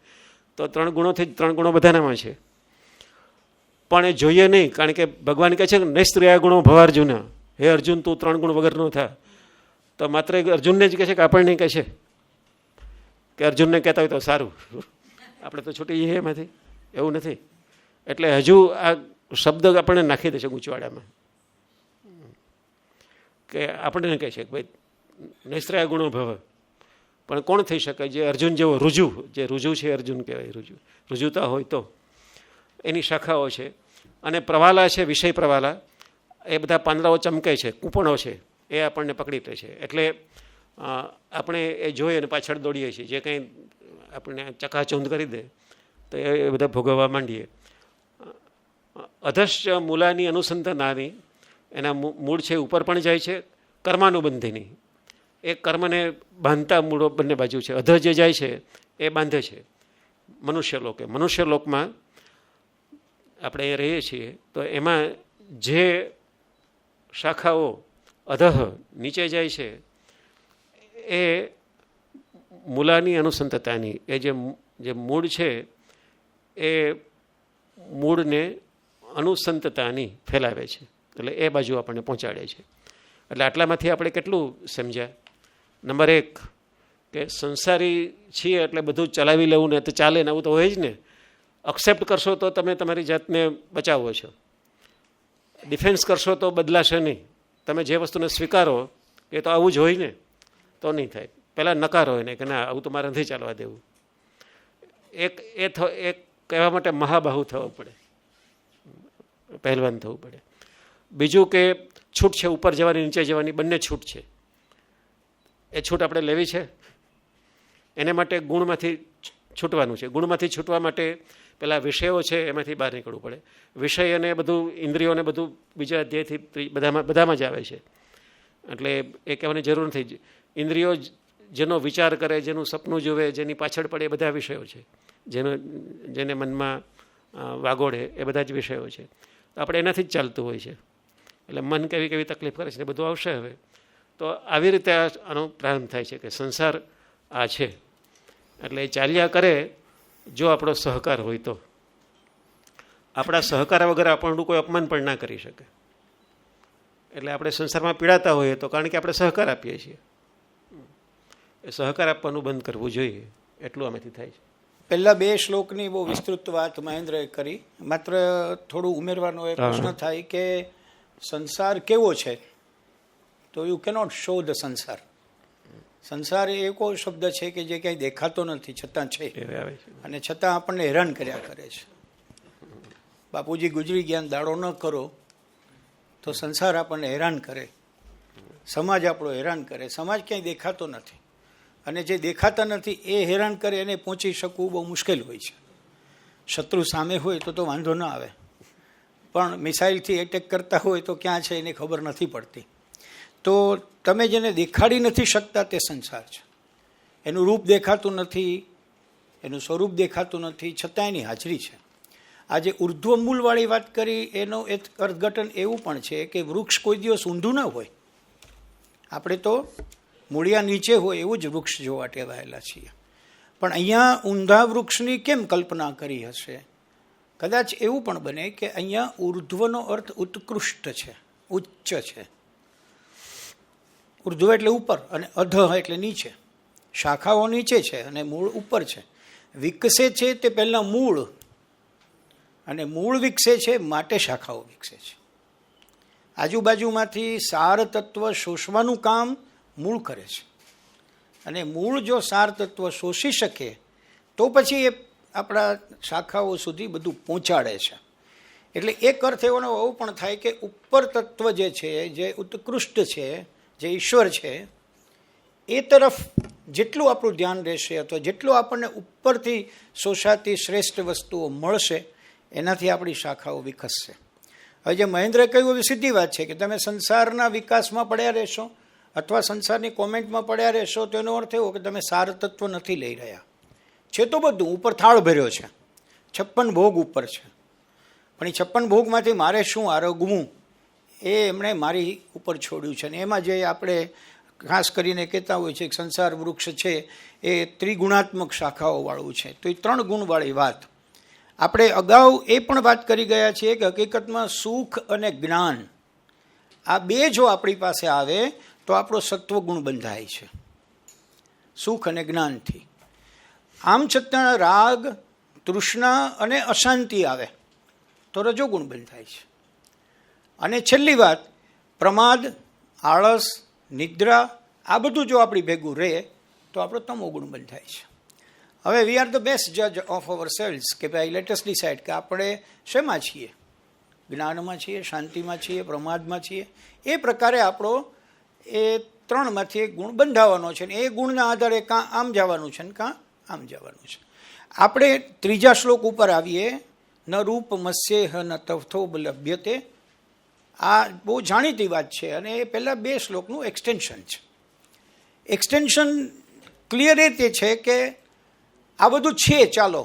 તો 3 ગુણોથી જ 3 ગુણો બધાનામાં છે. પણ એ જોઈએ નહીં, કારણ કે ભગવાન કહે છે કે નૈસ્ત્રિયા ગુણો ભવાર્જુન. હે અર્જુન, તું 3 ગુણ વગર ન થા. તો માત્ર અર્જુનને જ કહે છે કે આપણને કહે છે? કે અર્જુનને કહેતા હોય તો સારું, આપણે તો છૂટી જઈએ એમાંથી? એવું નથી. એટલે હજુ આ શબ્દ આપણને નાખી દે છે ગૂંચવાડામાં, કે આપણને કહે છે કે ભાઈ નૈસ્ત્રિયા ગુણો ભવ. પણ કોણ થઈ શકે? જે અર્જુન જેવો રુજુ, જે રુજુ છે અર્જુન કહેવાય. રુજુતા હોય તો એની શાખાઓ છે. અને પ્રવાલા છે, વિષય પ્રવાલા, એ બધા પાંદડાઓ ચમકે છે, કૂંપણો છે, એ આપણને પકડી લે છે. એટલે આપણે એ જોઈ અને પાછળ દોડીએ છીએ. જે કંઈ આપણને ચકાચૂંધ કરી દે તો એ બધા ભોગવવા માંડીએ. અધશ્ચ મૂલાની અનુસંધાનાની, એના મૂળ છે ઉપર પણ જાય છે. કર્માનુબંધીની, એ કર્મને બાંધતા મૂળો બંને બાજુ છે. અધ જે જાય છે એ બાંધે છે. મનુષ્ય લોકમાં આપણે રહીએ છીએ તો એમાં જે શાખાઓ અધઃ નીચે જાય છે એ મૂલાની અનુસંધતાની, એ જે મૂળ છે એ મૂળને અનુસંતતાની ફેલાવે છે. એટલે એ બાજુ આપણને પહોંચાડે છે. એટલે આટલામાંથી આપણે કેટલું સમજ્યા? નંબર 1 કે સંસારી છીએ એટલે બધું ચલાવી લેવું ને તો ચાલે ને, આવું તો હોય જ ને. અક્સેપ્ટ કરશો તો તમે તમારી જાતને બચાવો છો. ડિફેન્સ કરશો તો બદલાશે નહીં. તમે જે વસ્તુને સ્વીકારો કે તો આવું જ હોય ને, તો નહીં થાય. પહેલાં નકારો એને કે ના, આવું તો મારે નથી ચાલવા દેવું. એક કહેવા માટે મહાબાહુ થવું પડે, પહેલવાન થવું પડે. બીજું કે છૂટ છે, ઉપર જવાની નીચે જવાની બંને છૂટ છે. એ છૂટ આપણે લેવી છે. એને માટે ગુણમાંથી છૂટવાનું છે. ગુણમાંથી છૂટવા માટે પેલા વિષયો છે એમાંથી બહાર નીકળવું પડે. વિષય અને બધું ઇન્દ્રિયોને બધું બીજા અધ્યાયથી બધામાં જ આવે છે. એટલે એ કહેવાની જરૂર નથી. ઇન્દ્રિયો જેનો વિચાર કરે, જેનું સપનું જોવે, જેની પાછળ પડે, એ બધા વિષયો છે. જેને મનમાં વાગોડે એ બધા જ વિષયો છે. આપણે એનાથી જ ચાલતું હોય છે. એટલે મન કેવી કેવી તકલીફ કરે છે એ બધું આવશે હવે. તો આવી રીતે આનો પ્રારંભ થાય છે કે સંસાર આ છે. એટલે એ ચાલ્યા કરે જો આપણો સહકાર હોય તો. આપણા સહકાર વગર આપણનું કોઈ અપમાન પણ ના કરી શકે. એટલે આપણે સંસારમાં પીડાતા હોઈએ તો કારણ કે આપણે સહકાર આપીએ છીએ. એ સહકાર આપવાનું બંધ કરવું જોઈએ. એટલું આમાંથી થાય છે. પહેલા 2 શ્લોકની બહુ વિસ્તૃત વાત મહેન્દ્રએ કરી. માત્ર થોડું ઉમેરવાનો એ પ્રશ્ન થાય કે સંસાર કેવો છે? તો યુ કેનોટ શો ધ સંસાર. સંસાર એ એવો શબ્દ છે કે જે ક્યાંય દેખાતો નથી છતાં છે, એ આવે છે. અને છતાં આપણને હેરાન કર્યા કરે છે. બાપુજી ગુજરી ગયા, દાડો ન કરો તો સંસાર આપણને હેરાન કરે, સમાજ આપણો હેરાન કરે. સમાજ ક્યાંય દેખાતો નથી, અને જે દેખાતા નથી એ હેરાન કરે, એને પહોંચી શકવું બહુ મુશ્કેલ હોય છે. શત્રુ સામે હોય તો વાંધો ન આવે, પણ મિસાઇલથી એટેક કરતા હોય તો ક્યાં છે એને ખબર નથી પડતી. તો તમે જેને દેખાડી નથી શકતા તે સંસાર છે. એનું રૂપ દેખાતું નથી, એનું સ્વરૂપ દેખાતું નથી, છતાં એની હાજરી છે. આજે ઉર્ધ્વ મૂળવાળી વાત કરી, એનો એક અર્થઘટન એવું પણ છે કે વૃક્ષ કોઈ દિવસ ઊંધું ન હોય. આપણે તો મૂળિયા નીચે હોય એવું જ વૃક્ષ જોવા ટેવાયેલા છીએ, પણ અહીંયા ઊંધા વૃક્ષની કેમ કલ્પના કરી હશે? કદાચ એવું પણ બને કે અહીંયા ઉર્ધ્વનો અર્થ ઉત્કૃષ્ટ છે, ઉચ્ચ છે. ઉર્ધ્વ એટલે ઉપર અને અધ એટલે નીચે. શાખાઓ નીચે છે અને મૂળ ઉપર છે. વિકસે છે તે પહેલાં મૂળ, અને મૂળ વિકસે છે માટે શાખાઓ વિકસે છે. આજુબાજુમાંથી સાર તત્વ શોષવાનું કામ મૂળ કરે છે, અને મૂળ જો સાર તત્વ શોષી શકે તો પછી એ આપણા શાખાઓ સુધી બધું પહોંચાડે છે. એટલે એક અર્થ એવો પણ થાય કે ઉપર તત્વ જે છે, જે ઉત્કૃષ્ટ છે, જે ઈશ્વર છે, એ તરફ જેટલું આપણું ધ્યાન રહેશે અથવા જેટલું આપણને ઉપરથી શોષાતી શ્રેષ્ઠ વસ્તુઓ મળશે, એનાથી આપણી શાખાઓ વિકસશે. હવે જે મહેન્દ્રે કહ્યું એ સીધી વાત છે કે તમે સંસારના વિકાસમાં પડ્યા રહેશો અથવા સંસારની કોમેન્ટમાં પડ્યા રહેશો તો એનો અર્થ એવો કે તમે સાર તત્વ નથી લઈ રહ્યા. છે તો બધું ઉપર થાળ ભર્યો છે, 56 ભોગ ઉપર છે, પણ એ 56 ભોગમાંથી મારે શું આરોગવું એ એમણે મારી ઉપર છોડ્યું છે. અને એમાં જે આપણે ખાસ કરીને કહેતા હોય છે કે સંસાર વૃક્ષ છે એ ત્રિગુણાત્મક શાખાઓવાળું છે. તો એ 3 ગુણવાળી વાત આપણે અગાઉ એ પણ વાત કરી ગયા છીએ કે હકીકતમાં સુખ અને જ્ઞાન આ બે જો આપણી પાસે આવે તો આપણો સત્વગુણ બંધાય છે, સુખ અને જ્ઞાનથી. આમ છતાં રાગ, તૃષ્ણા અને અશાંતિ આવે તો રજોગુણ બંધાય છે. અને છેલ્લી વાત, પ્રમાદ, આળસ, નિદ્રા, આ બધું જો આપણી ભેગું રહે તો આપણો તમોગુણ બંધાય છે. હવે વી આર ધ બેસ્ટ જજ ઓફ અવર સેલ્સ કે ભાઈ લેટેસ્ટ ડિસાઇડ કે આપણે શેમાં છીએ, જ્ઞાનમાં છીએ, શાંતિમાં છીએ, પ્રમાદમાં છીએ. એ પ્રકારે આપણો એ 3માંથી એક ગુણ બંધાવવાનો છે, ને એ ગુણના આધારે કાં આમ જવાનું છે ને કાં આમ જવાનું છે. આપણે 3જા શ્લોક ઉપર આવીએ, ન રૂપ મસ્યેહ ન તથોબ લભ્યતે. આ બહુ જાણીતી વાત છે, અને એ પહેલાં 2 શ્લોકનું એક્સટેન્શન છે. એક્સટેન્શન ક્લિયર રીતે છે કે આ બધું છે, ચાલો,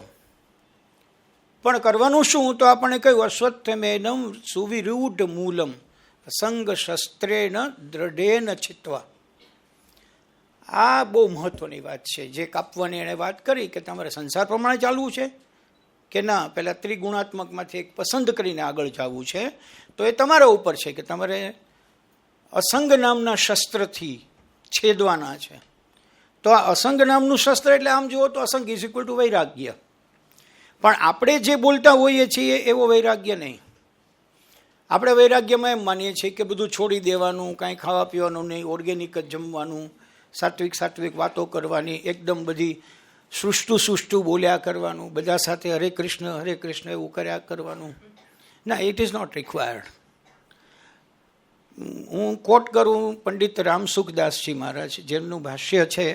પણ કરવાનું શું? તો આપણને કહ્યું અશ્વત્થમેનમ સુવિરૂઢ મૂલમ સંગ શસ્ત્રેણ દ્રઢેન છિત્વા. આ બહુ મહત્વની વાત છે જે કાપવાની એણે વાત કરી કે તમારે સંસાર પ્રમાણે ચાલવું છે કે ના પહેલાં ત્રિગુણાત્મકમાંથી એક પસંદ કરીને આગળ જવું છે. તો એ તમારા ઉપર છે કે તમારે અસંગ નામના શસ્ત્રથી છેદવાના છે. તો આ અસંગ નામનું શસ્ત્ર એટલે આમ જુઓ તો અસંગ ઇઝ ઇક્વલ ટુ વૈરાગ્ય, પણ આપણે જે બોલતા હોઈએ છીએ એવો વૈરાગ્ય નહીં. આપણે વૈરાગ્યમાં એમ માનીએ છીએ કે બધું છોડી દેવાનું, કાંઈ ખાવા પીવાનું નહીં, ઓર્ગેનિક જ જમવાનું, સાત્વિક વાતો કરવાની, એકદમ બધી સુષ્ટુ બોલ્યા કરવાનું, બધા સાથે હરે કૃષ્ણ એવું કર્યા કરવાનું. ના, ઇટ ઇઝ નોટ રિક્વાયર્ડ. હું કોટ કરું પંડિત રામસુખદાસજી મહારાજ, જેમનું ભાષ્ય છે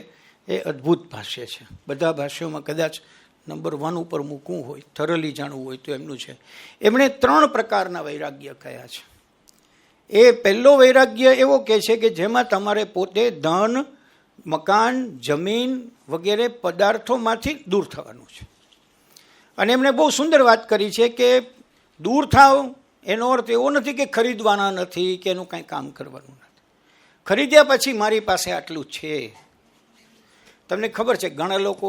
એ અદ્ભુત ભાષ્ય છે. બધા ભાષ્યોમાં કદાચ નંબર 1 ઉપર મૂકવું હોય, થરલી જાણવું હોય તો એમનું છે. એમણે 3 પ્રકારના વૈરાગ્ય કયા છે. એ પહેલો વૈરાગ્ય એવો કહે છે કે જેમાં તમારે પોતે ધન, મકાન, જમીન વગેરે પદાર્થોમાંથી દૂર થવાનું છે. અને એમણે બહુ સુંદર વાત કરી છે કે દૂર થાવ એનો અર્થ એવો નથી કે ખરીદવાના નથી કે એનું કાંઈ કામ કરવાનું નથી. ખરીદ્યા પછી મારી પાસે આટલું છે. તમને ખબર છે ઘણા લોકો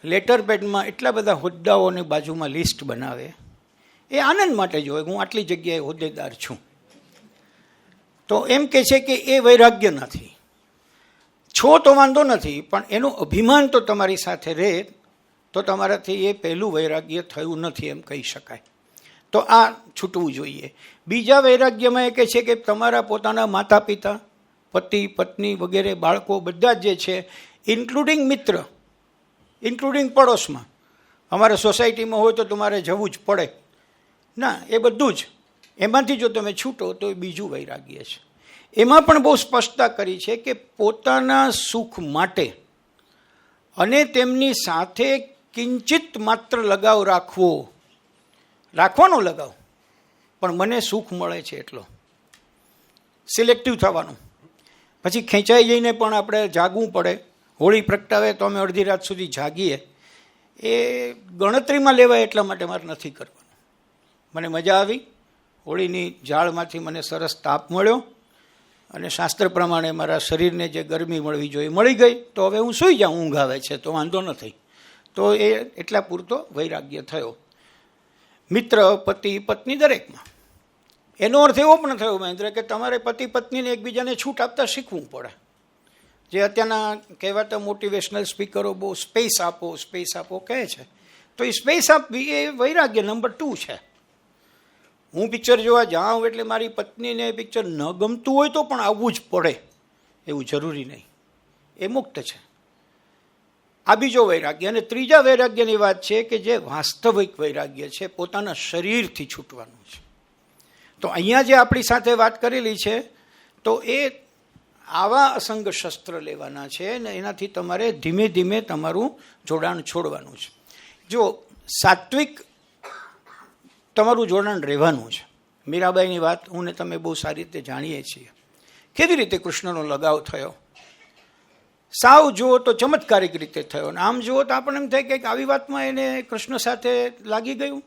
લેટર પેડમાં એટલા બધા હોદ્દાઓની બાજુમાં લિસ્ટ બનાવે, એ આનંદ માટે જ હોય, હું આટલી જગ્યાએ હોદ્દેદાર છું. તો એમ કહે છે કે એ વૈરાગ્ય નથી. છો તો વાંધો નથી, પણ એનું અભિમાન તો તમારી સાથે રહે તો તમારાથી એ પહેલું વૈરાગ્ય થયું નથી એમ કહી શકાય. તો આ છૂટવું જોઈએ. બીજા વૈરાગ્યમાં એ કહે છે કે તમારા પોતાના માતા પિતા, પતિ પત્ની વગેરે બાળકો બધા જ જે છે, ઇન્ક્લુડિંગ મિત્ર, ઇન્ક્લુડિંગ પડોશમાં, અમારે સોસાયટીમાં હોય તો તમારે જવું જ પડે ના, એ બધું જ એમાંથી જો તમે છૂટો તો એ બીજું વૈરાગ્ય છે. એમાં પણ બહુ સ્પષ્ટતા કરી છે કે પોતાના સુખ માટે અને તેમની સાથે કિંચિત માત્ર લગાવ રાખવાનો લગાવ, પણ મને સુખ મળે છે એટલો, સિલેક્ટિવ થવાનું. પછી ખેંચાઈ જઈને પણ આપણે જાગવું પડે. હોળી પ્રગટાવે તો અમે અડધી રાત સુધી જાગીએ, એ ગણતરીમાં લેવાય એટલા માટે મારે નથી કરવાનું. મને મજા આવી, હોળીની ઝાળમાંથી મને સરસ તાપ મળ્યો અને શાસ્ત્ર પ્રમાણે મારા શરીરને જે ગરમી મળવી જોઈએ મળી ગઈ, તો હવે હું સૂઈ જાઉં, ઊંઘ આવે છે તો વાંધો નથી. તો એ એટલા પૂરતો વૈરાગ્ય થયો મિત્ર, પતિ પત્ની દરેકમાં. એનો અર્થ એવો પણ થયો મહેન્દ્ર કે તમારે પતિ પત્નીને એકબીજાને છૂટ આપતા શીખવું પડે. જે અત્યારના કહેવાતા મોટિવેશનલ સ્પીકરો બહુ સ્પેસ આપો કહે છે, તો એ સ્પેસ આપવી એ વૈરાગ્ય નંબર 2 છે. હું પિક્ચર જોવા જાઉં એટલે મારી પત્નીને પિક્ચર ન ગમતું હોય તો પણ આવવું જ પડે એવું જરૂરી નહીં, એ મુક્ત છે. આ બીજો વૈરાગ્ય. અને ત્રીજા વૈરાગ્યની વાત છે કે જે વાસ્તવિક વૈરાગ્ય છે, પોતાના શરીરથી છૂટવાનું છે. તો અહીંયા જે આપણી સાથે વાત કરેલી છે, તો એ આવા અસંગ શસ્ત્ર લેવાના છે ને એનાથી તમારે ધીમે ધીમે તમારું જોડાણ છોડવાનું છે. જો સાત્વિક તમારું જોડાણ રહેવાનું છે. મીરાબાઈની વાત હું ને તમે બહુ સારી રીતે જાણીએ છીએ, કેવી રીતે કૃષ્ણનો લગાવ થયો. સાવ જુઓ તો ચમત્કારિક રીતે થયો, અને આમ જુઓ તો આપણને એમ થાય કે આવી વાતમાં એને કૃષ્ણ સાથે લાગી ગયું.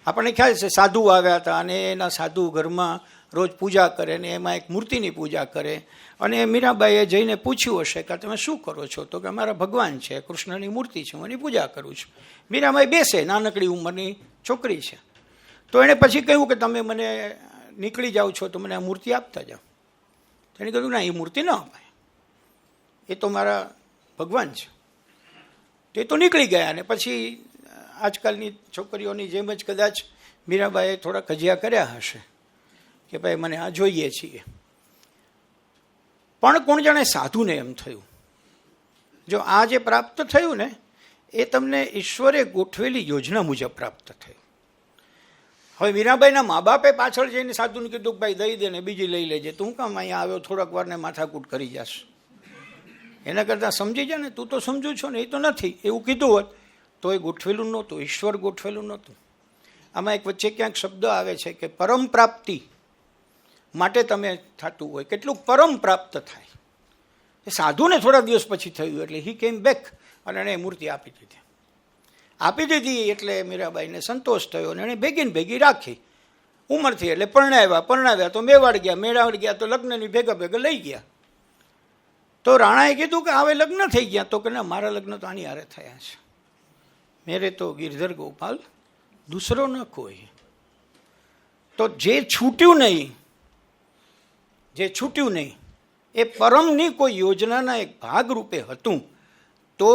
આપણને ખ્યાલ છે સાધુ આવ્યા હતા અને એના સાધુ ઘરમાં રોજ પૂજા કરે ને એમાં એક મૂર્તિની પૂજા કરે, અને મીરાબાઈએ જઈને પૂછ્યું હશે કે તમે શું કરો છો, તો કે અમારા ભગવાન છે, કૃષ્ણની મૂર્તિ છે, હું એની પૂજા કરું છું. મીરાબાઈ બેસે, નાનકડી ઉંમરની છોકરી છે, તો એણે પછી કહ્યું કે તમે મને નીકળી જાઓ છો તો મને આ મૂર્તિ આપતા જાઓ. તો એણે કહ્યું ના, એ મૂર્તિ ન અપાય, એ તો મારા ભગવાન છે. તો એ તો નીકળી ગયા. અને પછી આજકાલની છોકરીઓની જેમ જ કદાચ મીરાબાઈએ થોડા કજિયા કર્યા હશે કે ભાઈ મને આ જોઈએ છીએ. પણ કોણ જાણે સાધુને એમ થયું, જો આ જે પ્રાપ્ત થયું ને એ તમને ઈશ્વરે ગોઠવેલી યોજના મુજબ પ્રાપ્ત થયું. હવે મીરાબાઈના મા બાપે પાછળ જઈને સાધુને કીધું કે ભાઈ દઈ દે ને બીજી લઈ લેજે, તું કામ અહીંયા આવ્યો, થોડાક વાર ને માથાકૂટ કરી જશ, એના કરતાં સમજી જા ને, તું તો સમજુ છો ને, એ તો નથી, એવું કીધું હોત તો એ ગોઠવેલું નહોતું, ઈશ્વર ગોઠવેલું નહોતું. આમાં એક વચ્ચે ક્યાંક શબ્દ આવે છે કે પરમ પ્રાપ્તિ માટે તમે થતું હોય, કેટલું પરમ પ્રાપ્ત થાય. એ સાધુને થોડા દિવસ પછી થયું એટલે હી કેમ બેક અને એણે મૂર્તિ આપી દીધી એટલે મીરાબાઈને સંતોષ થયો અને એણે ભેગી રાખી. ઉંમર થઈ એટલે પરણાવ્યા તો મેવાડ ગયા તો લગ્નની ભેગા લઈ ગયા. તો રાણાએ કીધું કે હવે લગ્ન થઈ ગયા, તો કે ના, મારા લગ્ન તો આની હારે થયા છે, મેરે તો ગિરધર ગોપાલ દૂસરો ન કોઈ. તો જે છૂટ્યું નહીં એ પરમની કોઈ યોજનાના એક ભાગરૂપે હતું, તો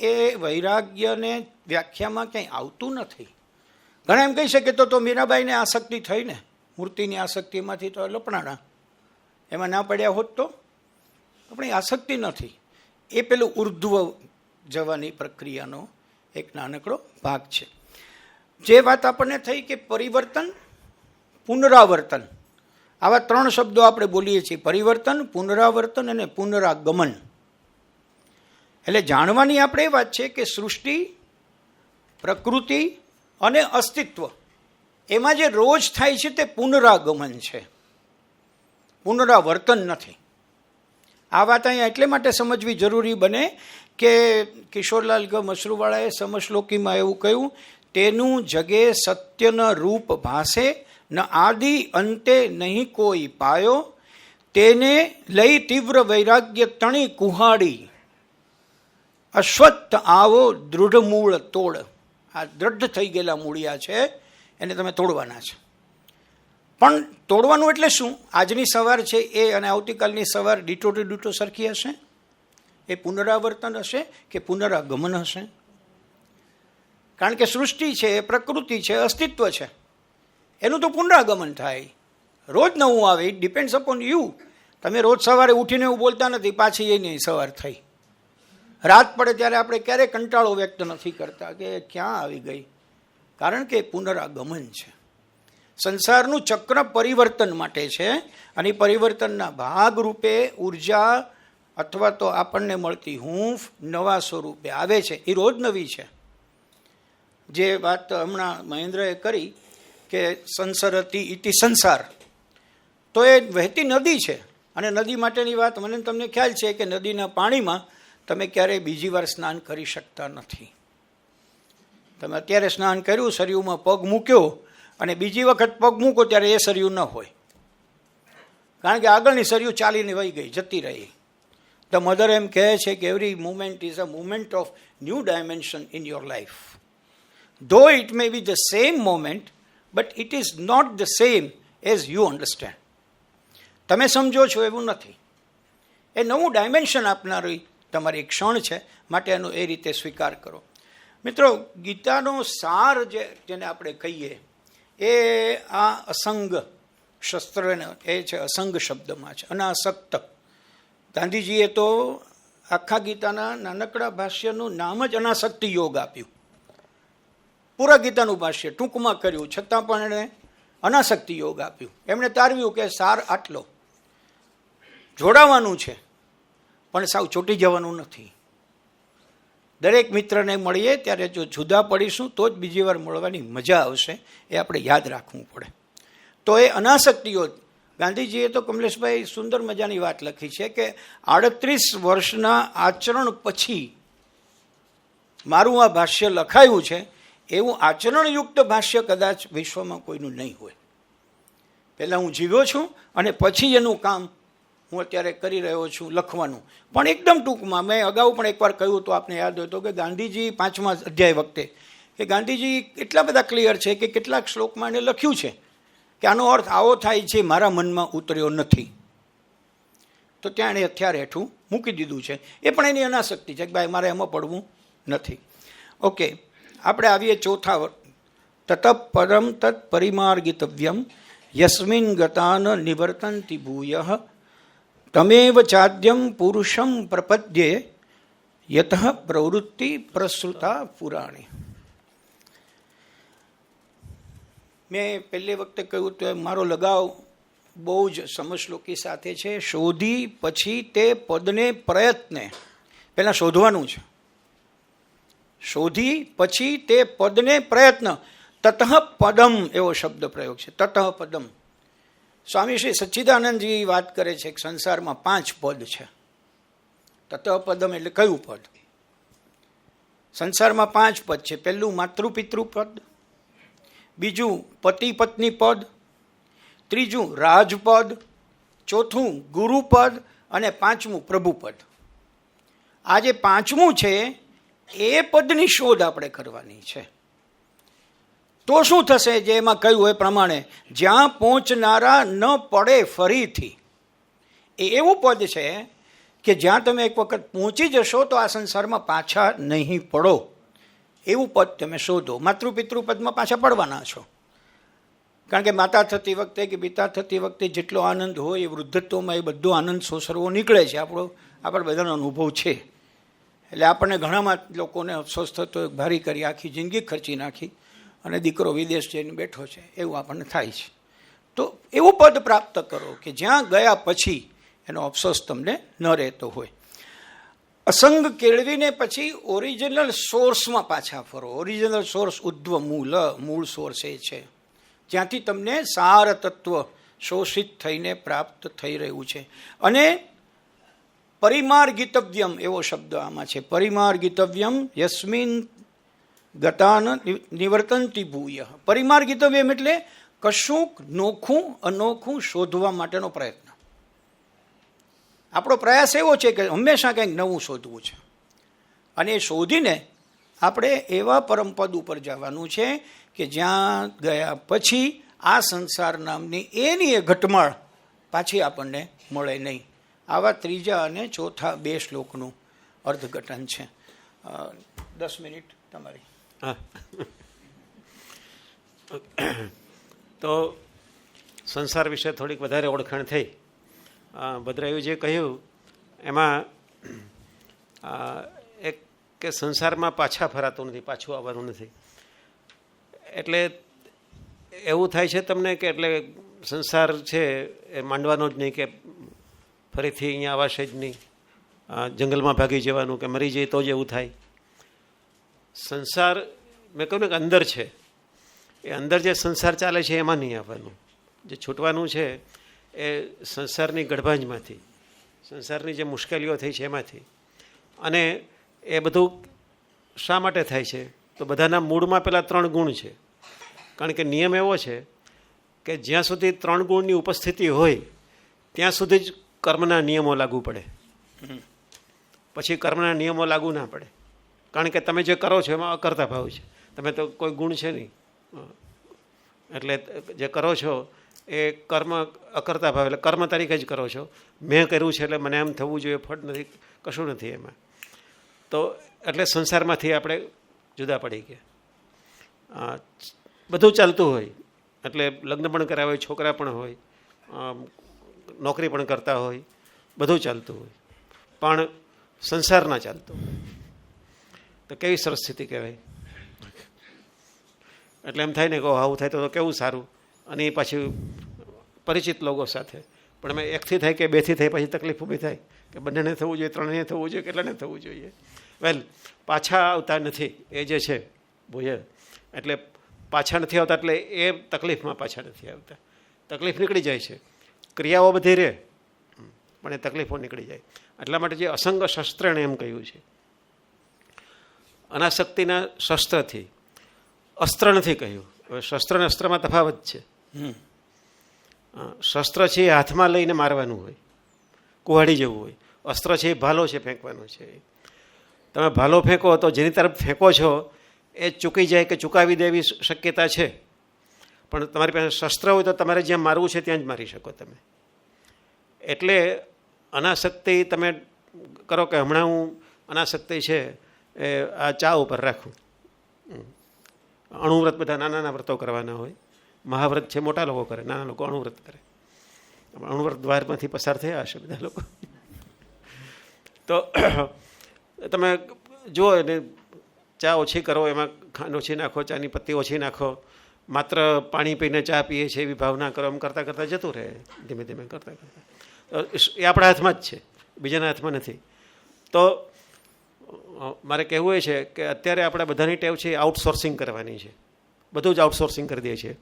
એ વૈરાગ્યને વ્યાખ્યામાં ક્યાંય આવતું નથી. ઘણા એમ કહી શકે તો મીરાબાઈને આસક્તિ થઈ ને, મૂર્તિની આસક્તિમાંથી તો લપણાણા, એમાં ના પડ્યા હોત તો. આપણી આસક્તિ નથી, એ પેલું ઉર્ધ્વ જવાની પ્રક્રિયાનો એક નાનકડો ભાગ છે. જે વાત આપણને થઈ કે પરિવર્તન, પુનરાવર્તન, આવા 3 શબ્દો આપણે બોલીએ છીએ, પરિવર્તન, પુનરાવર્તન અને પુનરાગમન. એટલે જાણવાની આપણે એ વાત છે કે સૃષ્ટિ, પ્રકૃતિ અને અસ્તિત્વ એમાં જે રોજ થાય છે તે પુનરાગમન છે, પુનરાવર્તન નથી. આ વાત અહીંયા એટલે માટે સમજવી જરૂરી બને કે કિશોરલાલ મશરૂવાળાએ સમશ્લોકીમાં એવું કહ્યું, તેનું જગે સત્યના રૂપ ભાસે, ન આદિ અંતે નહીં કોઈ પાયો, તેને લઈ તીવ્ર વૈરાગ્ય તણી કુહાડી, અશ્વત્થ આવો દૃઢ મૂળ તોડ. આ દૃઢ થઈ ગયેલા મૂળિયા છે, એને તમે તોડવાના છે. પણ તોડવાનું એટલે શું? આજની સવાર છે એ અને આવતીકાલની સવાર ડીટો સરખી હશે? એ પુનરાવર્તન હશે કે પુનરાગમન હશે? કારણ કે સૃષ્ટિ છે, પ્રકૃતિ છે, અસ્તિત્વ છે, એનું તો પુનરાગમન થાય, રોજ નવું આવે. It depends upon you. તમે રોજ સવારે ઉઠીને એવું બોલતા નથી, પાછી એની સવાર થઈ. રાત પડે ત્યારે આપણે ક્યારેય કંટાળો વ્યક્ત નથી કરતા કે ક્યાં આવી ગઈ, કારણ કે પુનરાગમન છે. સંસારનું ચક્ર પરિવર્તન માટે છે, અને પરિવર્તનના ભાગરૂપે ઉર્જા અથવા તો આપણને મળતી હૂંફ નવા સ્વરૂપે આવે છે. એ રોજ નવી છે. જે વાત હમણાં મહેન્દ્રએ કરી કે સંસરતી ઇતિ સંસાર, તો એ વહેતી નદી છે. અને નદી માટેની વાત મને તમને ખ્યાલ છે કે નદીના પાણીમાં તમે ક્યારેય બીજી વાર સ્નાન કરી શકતા નથી. તમે અત્યારે સ્નાન કર્યું, સરયુમાં પગ મૂક્યો અને બીજી વખત પગ મૂકો ત્યારે એ સરયુ ન હોય, કારણ કે આગળની સરયુ ચાલીને વહી ગઈ, જતી રહી. ધ મધર એમ કહે છે કે every moment is a moment of new dimension in your life. Though it may be the same moment, but it is not the same as you understand. તમે સમજો છો એવું નથી. એ નવું ડાયમેન્શન આપનારી તમારી ક્ષણ છે, માટે એનો એ રીતે સ્વીકાર કરો. મિત્રો, ગીતાનો સાર જેને આપણે કહીએ એ આ અસંગ શસ્ત્રને એ છે, અસંગ શબ્દમાં છે, અનાસક્ત. ગાંધીજીએ તો આખા ગીતાના નાનકડા ભાષ્યનું નામ જ અનાસક્તિ યોગ આપ્યું. પૂરા ગીતાનું ભાષ્ય ટૂંકમાં કર્યું, છતાં પણ એણે અનાસક્તિ યોગ આપ્યું. એમણે તારવ્યું કે સાર આટલો, જોડાવાનું છે પણ સાવ ચોંટી જવાનું નથી. દરેક મિત્રને મળીએ ત્યારે જો જુદા પડીશું તો જ બીજી વાર મળવાની મજા આવશે, એ આપણે યાદ રાખવું પડે. તો એ અનાસક્તિઓ, ગાંધીજીએ તો કમલેશભાઈ સુંદર મજાની વાત લખી છે કે 38 વર્ષના આચરણ પછી મારું આ ભાષ્ય લખાયું છે, એવું આચરણયુક્ત ભાષ્ય કદાચ વિશ્વમાં કોઈનું નહીં હોય. પહેલાં હું જીવ્યો છું અને પછી એનું કામ હું અત્યારે કરી રહ્યો છું લખવાનું. પણ એકદમ ટૂંકમાં, મેં અગાઉ પણ એકવાર કહ્યું તો આપને યાદ હોય તો કે ગાંધીજી 5મા અધ્યાય વખતે કે ગાંધીજી એટલા બધા ક્લિયર છે કે કેટલાક શ્લોકમાં એને લખ્યું છે કે આનો અર્થ આવો થાય છે, મારા મનમાં ઉતર્યો નથી, તો ત્યાં એણે હથિયાર હેઠું મૂકી દીધું છે. એ પણ એની અનાસક્તિ છે કે ભાઈ મારે એમાં પડવું નથી. ઓકે, આપણે આવીએ ચોથા. તત પરમ તત્ પરિમાર્ગિતવ્યમ યસ્મિન ગતાન નિવર્તન્તિ ભૂયઃ તમેવ ચાદ્યમ પુરુષમ પ્રપદ્યે યતઃ પ્રવૃત્તિ પ્રસૃતા પુરાણી. મેં પહેલી વખતે કહ્યું તો મારો લગાવ બહુ જ સમશ્લોકી સાથે છે. શોધી પછી તે પદને પ્રયત્ને, પહેલાં શોધવાનું છે, શોધી પછી તે પદને પ્રયત્ન. તતઃ પદમ એવો શબ્દ પ્રયોગ છે, તતઃ પદમ. સ્વામી શ્રી સચ્ચિદાનંદજી વાત કરે છે કે સંસારમાં 5 પદ છે. તતઃ પદમ એટલે કયું પદ? સંસારમાં 5 પદ છે. પહેલું માતૃપિતૃ પદ, બીજું પતિ પત્ની પદ, ત્રીજું રાજપદ, ચોથું ગુરુપદ અને 5મું પ્રભુપદ. આ જે 5મું છે એ પદની શોધ આપણે કરવાની છે. તો શું થશે? જે એમાં કહ્યું એ પ્રમાણે જ્યાં પહોંચનારા ન પડે ફરીથી. એ એવું પદ છે કે જ્યાં તમે એક વખત પહોંચી જશો તો આ સંસારમાં પાછા નહીં પડો, એવું પદ તમે શોધો. માતૃપિતૃ પદમાં પાછા પડવાના છો, કારણ કે માતા થતી વખતે કે પિતા થતી વખતે જેટલો આનંદ હોય એ વૃદ્ધત્વમાં એ બધો આનંદ સોસરવો નીકળે છે. આપણે બધાનો અનુભવ છે. એટલે આપણને ઘણામાં લોકોને અફસોસ થતો ભારી કરી આખી જિંદગી ખર્ચી નાખી અને દીકરો વિદેશ જઈને બેઠો છે, એવું આપણને થાય છે. તો એવું પદ પ્રાપ્ત કરો કે જ્યાં ગયા પછી એનો અફસોસ તમને ન રહેતો હોય. અસંગ કેળવીને પછી ઓરિજિનલ સોર્સમાં પાછા ફરો. ઓરિજિનલ સોર્સ ઉદ્ધવ મૂળ સોર્સ એ છે જ્યાંથી તમને સાર તત્વ શોષિત થઈને પ્રાપ્ત થઈ રહ્યું છે. અને પરિમાર્ગિતવ્યમ એવો શબ્દ આમાં છે. પરિમાર્ગિતવ્યમ યસ્મિન ગતાન નિવર્તન્તિ ભૂય. પરિમાર્ગિતવ્યમ એટલે કશુંક નોખું અનોખું શોધવા માટેનો પ્રયત્ન. આપણો પ્રયાસ એવો છે કે હંમેશા કંઈક નવું શોધવું છે, અને એ શોધીને આપણે એવા પરમપદ ઉપર જવાનું છે કે જ્યાં ગયા પછી આ સંસાર નામની એની એ ઘટમાળ પાછી આપણને મળે નહીં. આવા ત્રીજા અને ચોથા 2 શ્લોકનું અર્થઘટન છે. 10 મિનિટ તમારી. હા, તો સંસાર વિશે થોડીક વધારે ઓળખાણ થઈ. ભદ્રાયું જે કહ્યું એમાં એક કે સંસારમાં પાછા ફરાતું નથી, પાછું આવવાનું નથી. એટલે એવું થાય છે તમને કે એટલે સંસાર છે એ માંડવાનો જ નહીં, કે ફરીથી અહીંયા આવાશે જ નહીં, જંગલમાં ભાગી જવાનું કે મરી જાય તો જ એવું થાય. સંસાર મેં કહ્યું ને કે અંદર છે, એ અંદર જે સંસાર ચાલે છે એમાં નહીં આવવાનું. જે છૂટવાનું છે એ સંસારની ગડભાંજમાંથી, સંસારની જે મુશ્કેલીઓ થઈ છે એમાંથી. અને એ બધું શા માટે થાય છે? તો બધાના મૂળમાં પેલા 3 ગુણ છે. કારણ કે નિયમ એવો છે કે જ્યાં સુધી 3 ગુણની ઉપસ્થિતિ હોય ત્યાં સુધી જ કર્મના નિયમો લાગુ પડે, પછી કર્મના નિયમો લાગુ ના પડે. કારણ કે તમે જે કરો છો એમાં અકર્તા ભાવ છે, તમે તો કોઈ ગુણ છે નહીં. એટલે જે કરો છો એ કર્મ અકર્તા ભાવ, એટલે કર્મ તરીકે જ કરો છો. મેં કર્યું છે એટલે મને એમ થવું જોઈએ, ફળ નથી, કશું નથી એમાં. તો એટલે સંસારમાંથી આપણે જુદા પડી ગયા. બધું ચાલતું હોય, એટલે લગ્ન પણ કર્યા હોય, છોકરા પણ હોય, નોકરી પણ કરતા હોય, બધું ચાલતું હોય, પણ સંસાર ના ચાલતો. તો કેવી સરસ સ્થિતિ કહેવાય. એટલે એમ થાય ને કે આવું થાય તો કેવું સારું. અને એ પાછું પરિચિત લોકો સાથે. પણ એમાં 1થી થાય કે 2થી થાય પછી તકલીફ ઊભી થાય કે બંનેને થવું જોઈએ, 3ને થવું જોઈએ, કેટલાને થવું જોઈએ. વેલ, પાછા આવતા નથી એ જે છે ભૂય. એટલે પાછા નથી આવતા, એટલે એ તકલીફમાં પાછા નથી આવતા. તકલીફ નીકળી જાય છે, ક્રિયાઓ બધી રહે પણ એ તકલીફો નીકળી જાય. એટલા માટે જે અસંગ શસ્ત્ર એણે એમ કહ્યું છે, અનાસક્તિના શસ્ત્રથી, અસ્ત્ર નથી કહ્યું. હવે શસ્ત્ર અને અસ્ત્રમાં તફાવત છે. શસ્ત્ર છે એ હાથમાં લઈને મારવાનું હોય, કુહાડી જવું હોય. અસ્ત્ર છે એ ભાલો છે, ફેંકવાનો છે. તમે ભાલો ફેંકો તો જેની તરફ ફેંકો છો એ ચૂકી જાય કે ચૂકાવી દેવી શક્યતા છે. પણ તમારી પાસે શસ્ત્ર હોય તો તમારે જ્યાં મારવું છે ત્યાં જ મારી શકો તમે. એટલે અનાસક્તિ તમે કરો કે હમણાં હું અનાસક્તિ છે એ આ ચા ઉપર રાખું. અણુવ્રત બધા નાના નાના વ્રતો કરવાના હોય. મહાવ્રત છે મોટા લોકો કરે, નાના લોકો અણુવ્રત કરે. અણુવ્રત દ્વારમાંથી પસાર થયા હશે બધા લોકો. તો તમે જુઓ ને, ચા ઓછી કરો, એમાં ખાંડ ઓછી નાખો, ચાની પત્તી ઓછી નાખો, માત્ર પાણી પીને ચા પીએ છે એવી ભાવના કરો. એમ કરતાં કરતાં જતું રહે, ધીમે ધીમે કરતાં કરતાં. એ આપણા હાથમાં જ છે, બીજાના હાથમાં નથી. તો મારે કહેવું એ છે કે અત્યારે આપણે બધાની ટેવ છે આઉટસોર્સિંગ કરવાની છે. બધું જ આઉટસોર્સિંગ કરી દઈએ છીએ.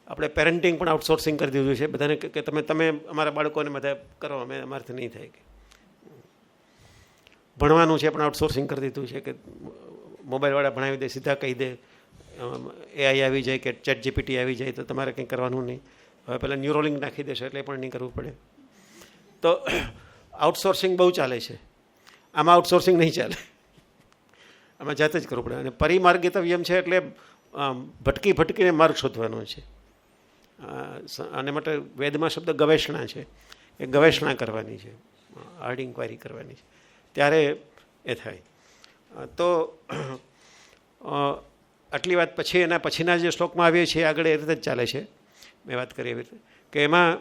આપણે પેરેન્ટિંગ પણ આઉટસોર્સિંગ કરી દીધું છે બધાને, કે તમે અમારા બાળકોને બધા કરો, અમે અમારાથી નહીં થાય. કે ભણવાનું છે પણ આઉટસોર્સિંગ કરી દીધું છે, કે મોબાઈલવાળા ભણાવી દે, સીધા કહી દે, એઆઈ આવી જાય કે ચેટ જીપીટી આવી જાય તો તમારે કંઈ કરવાનું નહીં. હવે પહેલાં ન્યુરોલિંક નાખી દેશે એટલે પણ નહીં કરવું પડે. તો આઉટસોર્સિંગ બહુ ચાલે છે. આમાં આઉટસોર્સિંગ નહીં ચાલે, આમાં જાતે જ કરવું પડે. અને પરિમાર્ગિતવ્યમ છે એટલે ભટકીને માર્ગ શોધવાનો છે. આને માટે વેદમાં શબ્દ ગવેષણા છે, એ ગવેષણા કરવાની છે, હાર્ડ ઇન્ક્વાયરી કરવાની છે, ત્યારે એ થાય. તો આટલી વાત પછી એના પછીના જે શ્લોકમાં આવીએ છીએ આગળ એ રીતે જ ચાલે છે. મેં વાત કરી એવી રીતે કે એમાં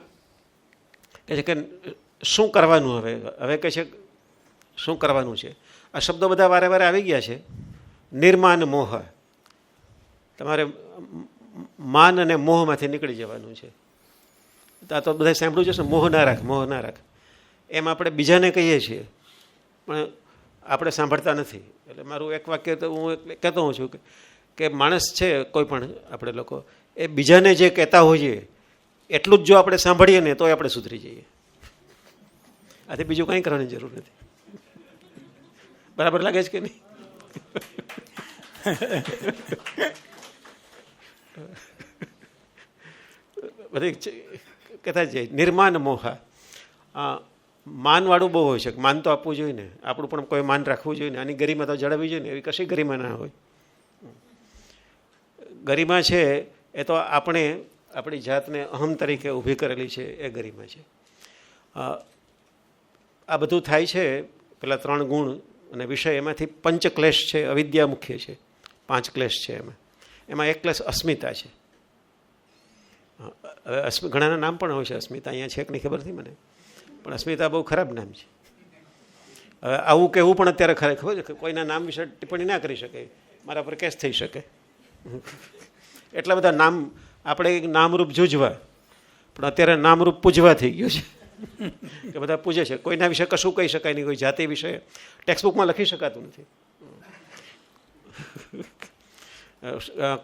કહે છે કે શું કરવાનું. હવે કહે છે શું કરવાનું છે. આ શબ્દો બધા વારે વારે આવી ગયા છે. નિર્માન મોહ, તમારે માન અને મોહમાંથી નીકળી જવાનું છે. આ તો બધા સાંભળ્યું છે ને, મોહ ના રાખ, મોહ ના રાખ. એમ આપણે બીજાને કહીએ છીએ પણ આપણે સાંભળતા નથી. એટલે મારું એક વાક્ય તો હું કહેતો હોઉં છું કે માણસ છે કોઈ પણ આપણે લોકો, એ બીજાને જે કહેતા હોઈએ એટલું જ જો આપણે સાંભળીએ ને તોય આપણે સુધરી જઈએ. આથી બીજું કંઈ કરવાની જરૂર નથી. બરાબર લાગે છે કે નહીં? બધી કહેતા જાય નિર્માન મોહ. માનવાળું બહુ હોય છે, માન તો આપવું જોઈએ ને, આપણું પણ કોઈ માન રાખવું જોઈએ ને, આની ગરિમા તો જળવવી જોઈએ ને. એવી કશી ગરિમા ના હોય. ગરિમા છે એ તો આપણે આપણી જાતને અહમ તરીકે ઊભી કરેલી છે, એ ગરિમા છે. આ બધું થાય છે પેલા 3 ગુણ અને વિષય. એમાંથી 5 ક્લેશ છે, અવિદ્યા મુખ્ય છે. 5 ક્લેશ છે એમાં એક ક્લેશ અસ્મિતા છે. હવે ઘણાના નામ પણ હોય છે અસ્મિતા, અહીંયા છે કે નહીં ખબર નથી મને. પણ અસ્મિતા બહુ ખરાબ નામ છે. હવે આવું કહેવું પણ અત્યારે ખબર છે, કોઈના નામ વિશે ટિપ્પણી ના કરી શકે, મારા પર કેસ થઈ શકે. એટલા બધા નામ આપણે નામરૂપ જૂજવા, પણ અત્યારે નામરૂપ પૂજવા થઈ ગયું છે કે બધા પૂજે છે. કોઈના વિશે કશું કહી શકાય નહીં, કોઈ જાતિ વિશે ટેક્સ્ટબુકમાં લખી શકાતું નથી.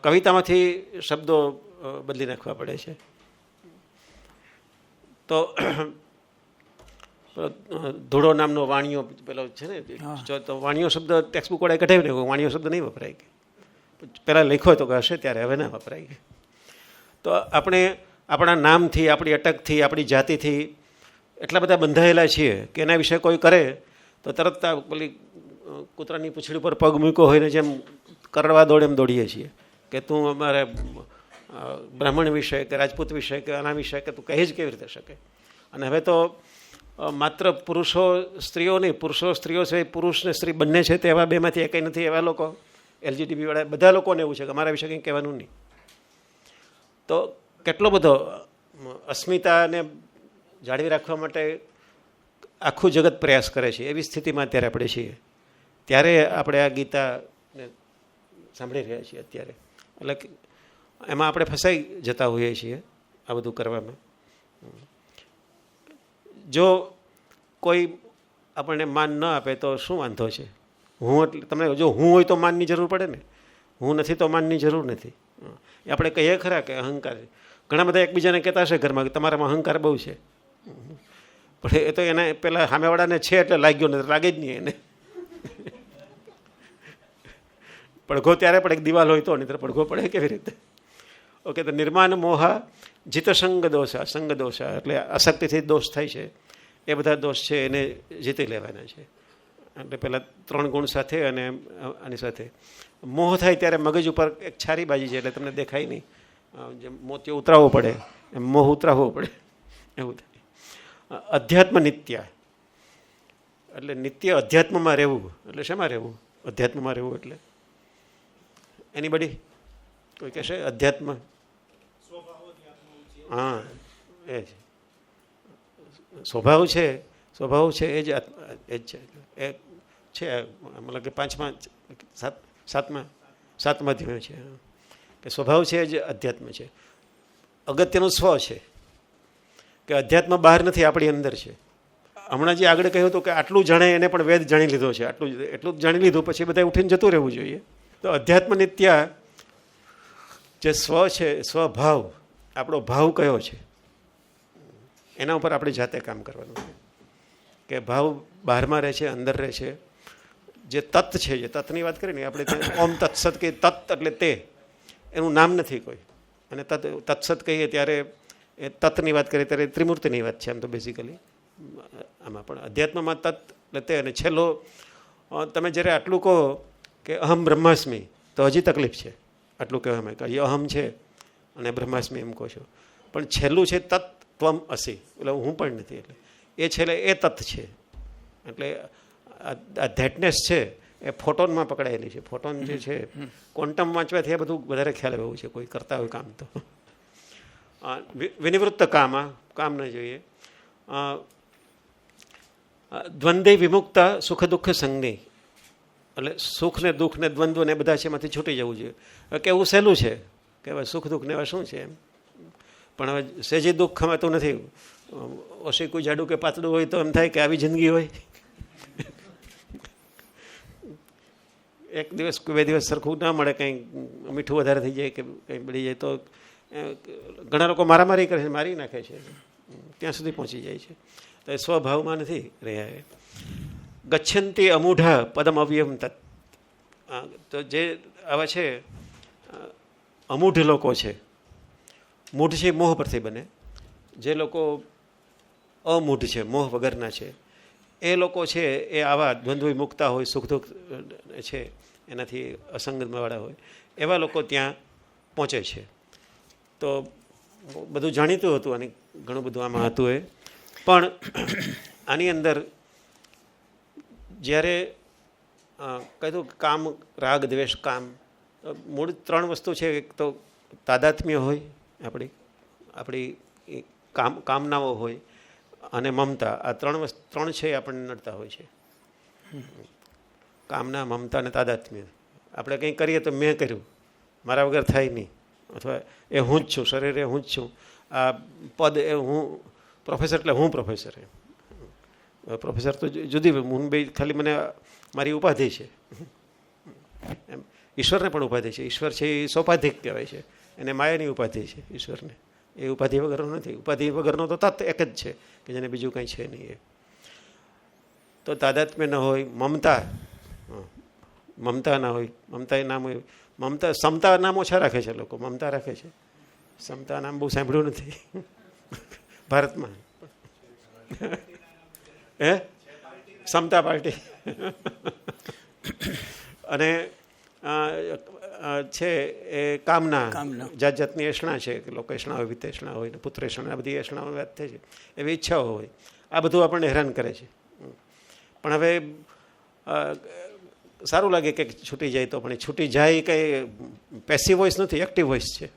કવિતામાંથી શબ્દો બદલી નાખવા પડે છે. તો ધૂળો નામનો વાણિયો પેલો છે ને, તો વાણિયો શબ્દ ટેક્સ્ટબુક વડે કઢાવી નાખ્યો, વાણિયો શબ્દ નહીં વપરાય કે પહેલાં લખ્યો તો કે હશે ત્યારે, હવે ના વપરાય કે. તો આપણે આપણા નામથી, આપણી અટકથી, આપણી જાતિથી એટલા બધા બંધાયેલા છીએ કે એના વિશે કોઈ કરે તો તરત પેલી કૂતરાની પૂંછડી ઉપર પગ મૂક્યો હોય ને જેમ કરડવા દોડે એમ દોડીએ છીએ કે તું અમારે બ્રાહ્મણ વિશે કે રાજપૂત વિશે કે આના વિશે કે તું કહી જ કેવી રીતે શકે. અને હવે તો માત્ર પુરુષો સ્ત્રીઓ નહીં, પુરુષો સ્ત્રીઓ છે, પુરુષ ને સ્ત્રી બંને છે, તે એવા બેમાંથી કંઈ નથી. એવા લોકો LGTB વાળા બધા લોકોને એવું છે કે અમારા વિશે કંઈ કહેવાનું નહીં. તો કેટલો બધો અસ્મિતાને જાળવી રાખવા માટે આખું જગત પ્રયાસ કરે છે. એવી સ્થિતિમાં અત્યારે આપણે છીએ. ત્યારે આપણે આ ગીતાને સાંભળી રહ્યા છીએ અત્યારે. એટલે એમાં આપણે ફસાઈ જતા હોઈએ છીએ આ બધું કરવામાં. જો કોઈ આપણને માન ન આપે તો શું વાંધો છે? હું એટલે તમને જો હું હોય તો માનની જરૂર પડે ને, હું નથી તો માનની જરૂર નથી. એ આપણે કહીએ ખરા કે અહંકાર છે. ઘણા બધા એકબીજાને કહેતા હશે ઘરમાં કે તમારામાં અહંકાર બહુ છે, પણ એ તો એને પેલા સામેવાળાને છે એટલે લાગ્યો નથી, લાગે જ નહીં એને. પડઘો ત્યારે પણ એક દિવાલ હોય તો, નહીં તો પડઘો પડે કેવી રીતે? ઓકે, તો નિર્માણ મોહા જીત સંગ દોષા, સંગ દોષા એટલે આસક્તિથી દોષ થાય છે, એ બધા દોષ છે એને જીતી લેવાના છે. એટલે પહેલાં 3 ગુણ સાથે અને આની સાથે મોહ થાય ત્યારે મગજ ઉપર એક છારી બાજી છે એટલે તમને દેખાય નહીં. જેમ મોતિયો ઉતરાવવો પડે એમ મોહ ઉતરાવવો પડે, એવું થાય. અધ્યાત્મ નિત્ય એટલે નિત્ય અધ્યાત્મમાં રહેવું. એટલે શેમાં રહેવું? અધ્યાત્મમાં રહેવું એટલે એનીબડી કોઈ કહેશે અધ્યાત્મ? હા, એ જ સ્વભાવ છે, સ્વભાવ છે એ જ છે. એ છે મતલબ કે 5મા 7મા ધ્યેય છે કે સ્વભાવ છે એ જ અધ્યાત્મ છે. અગત્યનું સ્વ છે કે અધ્યાત્મ બહાર નથી, આપણી અંદર છે. હમણાં જે આગળ કહ્યું હતું કે આટલું જાણે એને પણ વેદ જાણી લીધો છે, એટલું જ જાણી લીધું પછી બધા ઉઠીને જતું રહેવું જોઈએ. તો અધ્યાત્મ નિત્ય જે સ્વ છે, સ્વભાવ, આપણો ભાવ કયો છે એના ઉપર આપણે જાતે કામ કરવાનું છે. કે ભાવ બહારમાં રહે છે, અંદર રહે છે. જે તત્ છે, જે તત્ની વાત કરીએ ને આપણે ઓમ તત્સત કે તત્ એટલે તે, એનું નામ નથી કોઈ. અને તત્સત કહીએ ત્યારે એ તત્ની વાત કરીએ ત્યારે ત્રિમૂર્તિની વાત છે આમ તો બેઝિકલી. આમાં પણ અધ્યાત્મમાં તત્ એટલે તે. અને છેલ્લો તમે જ્યારે આટલું કહો કે અહમ બ્રહ્માસ્મિ તો હજી તકલીફ છે આટલું કહેવામાં કે અહમ છે અને બ્રહ્માસ્મિ એમ કહો છો, પણ છેલ્લું છે તત્ ત્વમ અસી, એટલે હું પણ નથી. એટલે એ છેલ્લે એ તત્ છે. એટલે આ ધેટનેસ છે એ ફોટોનમાં પકડાયેલી છે. ફોટોન જે છે ક્વોન્ટમ વાંચવાથી આ બધું વધારે ખ્યાલ આવે એવું છે કોઈ કરતા હોય કામ તો. વિનિવૃત્ત કામ ન જોઈએ. દ્વંદ્વે વિમુક્ત સુખ દુઃખ સંજ્ઞે એટલે સુખ ને દુઃખ ને દ્વંદ્વ ને બધા છે એમાંથી છૂટી જવું જોઈએ. કેવું સહેલું છે કે હવે સુખ દુઃખ ને એવા શું છે એમ, પણ હવે સહેજી દુઃખ ખમાતું નથી. ઓશીકું જાડું કે પાતળું હોય તો એમ થાય કે આવી જિંદગી હોય. એક દિવસ 2 દિવસ સરખું ના મળે, કંઈ મીઠું વધારે થઈ જાય કે કંઈ બળી જાય તો ઘણા લોકો મારામારી કરે છે, મારી નાખે છે, ત્યાં સુધી પહોંચી જાય છે. તો એ સ્વભાવમાં નથી રહ્યા. ગચ્છંતી અમૂઢા પદમ અવ્યમ તત્. તો જે આવા છે અમૂઢ લોકો છે, મૂઢ છે મોહ પરથી બને, જે લોકો અમૂઢ છે, મોહ વગરના છે, એ લોકો છે એ આવા દ્વંદ્વ મુક્તા હોય, સુખ દુઃખ છે એનાથી અસંગતવાળા હોય, એવા લોકો ત્યાં પહોંચે છે. તો બધું જાણીતું હતું અને ઘણું બધું આમાં હતું એ. પણ આની અંદર જ્યારે કહ્યું કામ, રાગ, દ્વેષ, કામ, મૂળ 3 વસ્તુ છે. એક તો તાદાત્મ્ય હોય, આપણી કામનાઓ હોય, અને મમતા, આ ત્રણ છે એ આપણને નડતા હોય છે. કામના, મમતા અને તાદાત્મ્ય. આપણે કંઈ કરીએ તો મેં કર્યું, મારા વગર થાય નહીં, અથવા એ હું જ છું, શરીર એ હું જ છું, આ પદ એ હું પ્રોફેસર એટલે હું પ્રોફેસર. પ્રોફેસર તો જુદી, હું બે ખાલી મને મારી ઉપાધિ છે. એમ ઈશ્વરને પણ ઉપાધિ છે. ઈશ્વર છે એ સૌપાધિક કહેવાય છે, એને માયાની ઉપાધિ છે ઈશ્વરને. એ ઉપાધિ વગરનો નથી. ઉપાધિ વગરનો તો તત્વ એક જ છે કે જેને બીજું કંઈ છે નહીં. એ તો તાદાત્મ્ય ન હોય, મમતા ના હોય, મમતા એ નામ હોય. મમતા, સમતા નામ ઓછા રાખે છે લોકો, મમતા રાખે છે. સમતા નામ બહુ સાંભળ્યું નથી ભારતમાં. સમતા પાર્ટી અને છે એ કામના, જાત જાતની એષણા છે કે લોકો એષણા હોય, વિતેષણા હોય, પુત્ર એષણા, બધી એષણાઓ વાત થાય છે. એવી ઈચ્છાઓ હોય. આ બધું આપણને હેરાન કરે છે. પણ હવે સારું લાગે કે છૂટી જાય તો, પણ છૂટી જાય કંઈ પેસિવ વોઇસ નથી, એક્ટિવ વોઇસ છે.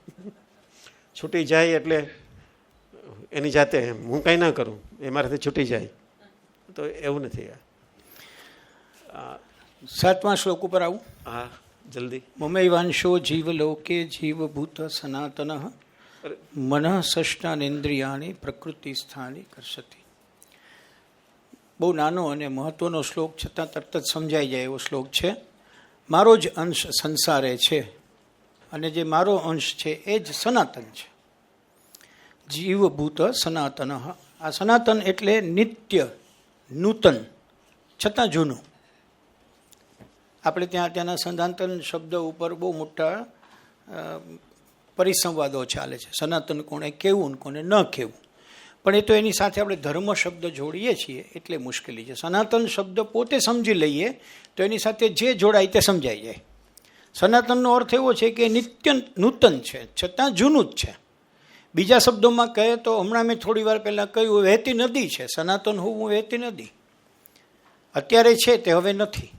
છૂટી જાય એટલે એની જાતે હું કંઈ ના કરું, એ મારાથી છૂટી જાય, તો એવું નથી. 7મા શ્લોક ઉપર આવું. હા, જલ્દી. મમૈવાંશો જીવલોકે જીવભૂત સનાતન મનઃ ષષ્ટાનેન્દ્રિયાણી પ્રકૃતિ સ્થાની કરશતિ. બહુ નાનો અને મહત્વનો શ્લોક, છતાં તરત જ સમજાઈ જાય એવો શ્લોક છે. મારો જ અંશ સંસારે છે, અને જે મારો અંશ છે એ જ સનાતન છે. જીવભૂત સનાતન. આ સનાતન એટલે નિત્ય, નૂતન, છતાં જૂનું. આપણે ત્યાંના સનાતન શબ્દ ઉપર બહુ મોટા પરિસંવાદો ચાલે છે. સનાતન કોને કહેવું ને કોને ન કહેવું. પણ એ તો એની સાથે આપણે ધર્મ શબ્દ જોડીએ છીએ એટલે મુશ્કેલી છે. સનાતન શબ્દ પોતે સમજી લઈએ તો એની સાથે જે જોડાય તે સમજાઈ જાય. સનાતનનો અર્થ એવો છે કે નિત્ય નૂતન છે, છતાં જૂનું જ છે. બીજા શબ્દોમાં કહે તો, હમણાં મેં થોડી વાર પહેલાં કહ્યું, વહેતી નદી છે. સનાતન હોવું વહેતી નદી. અત્યારે છે તે હવે નથી.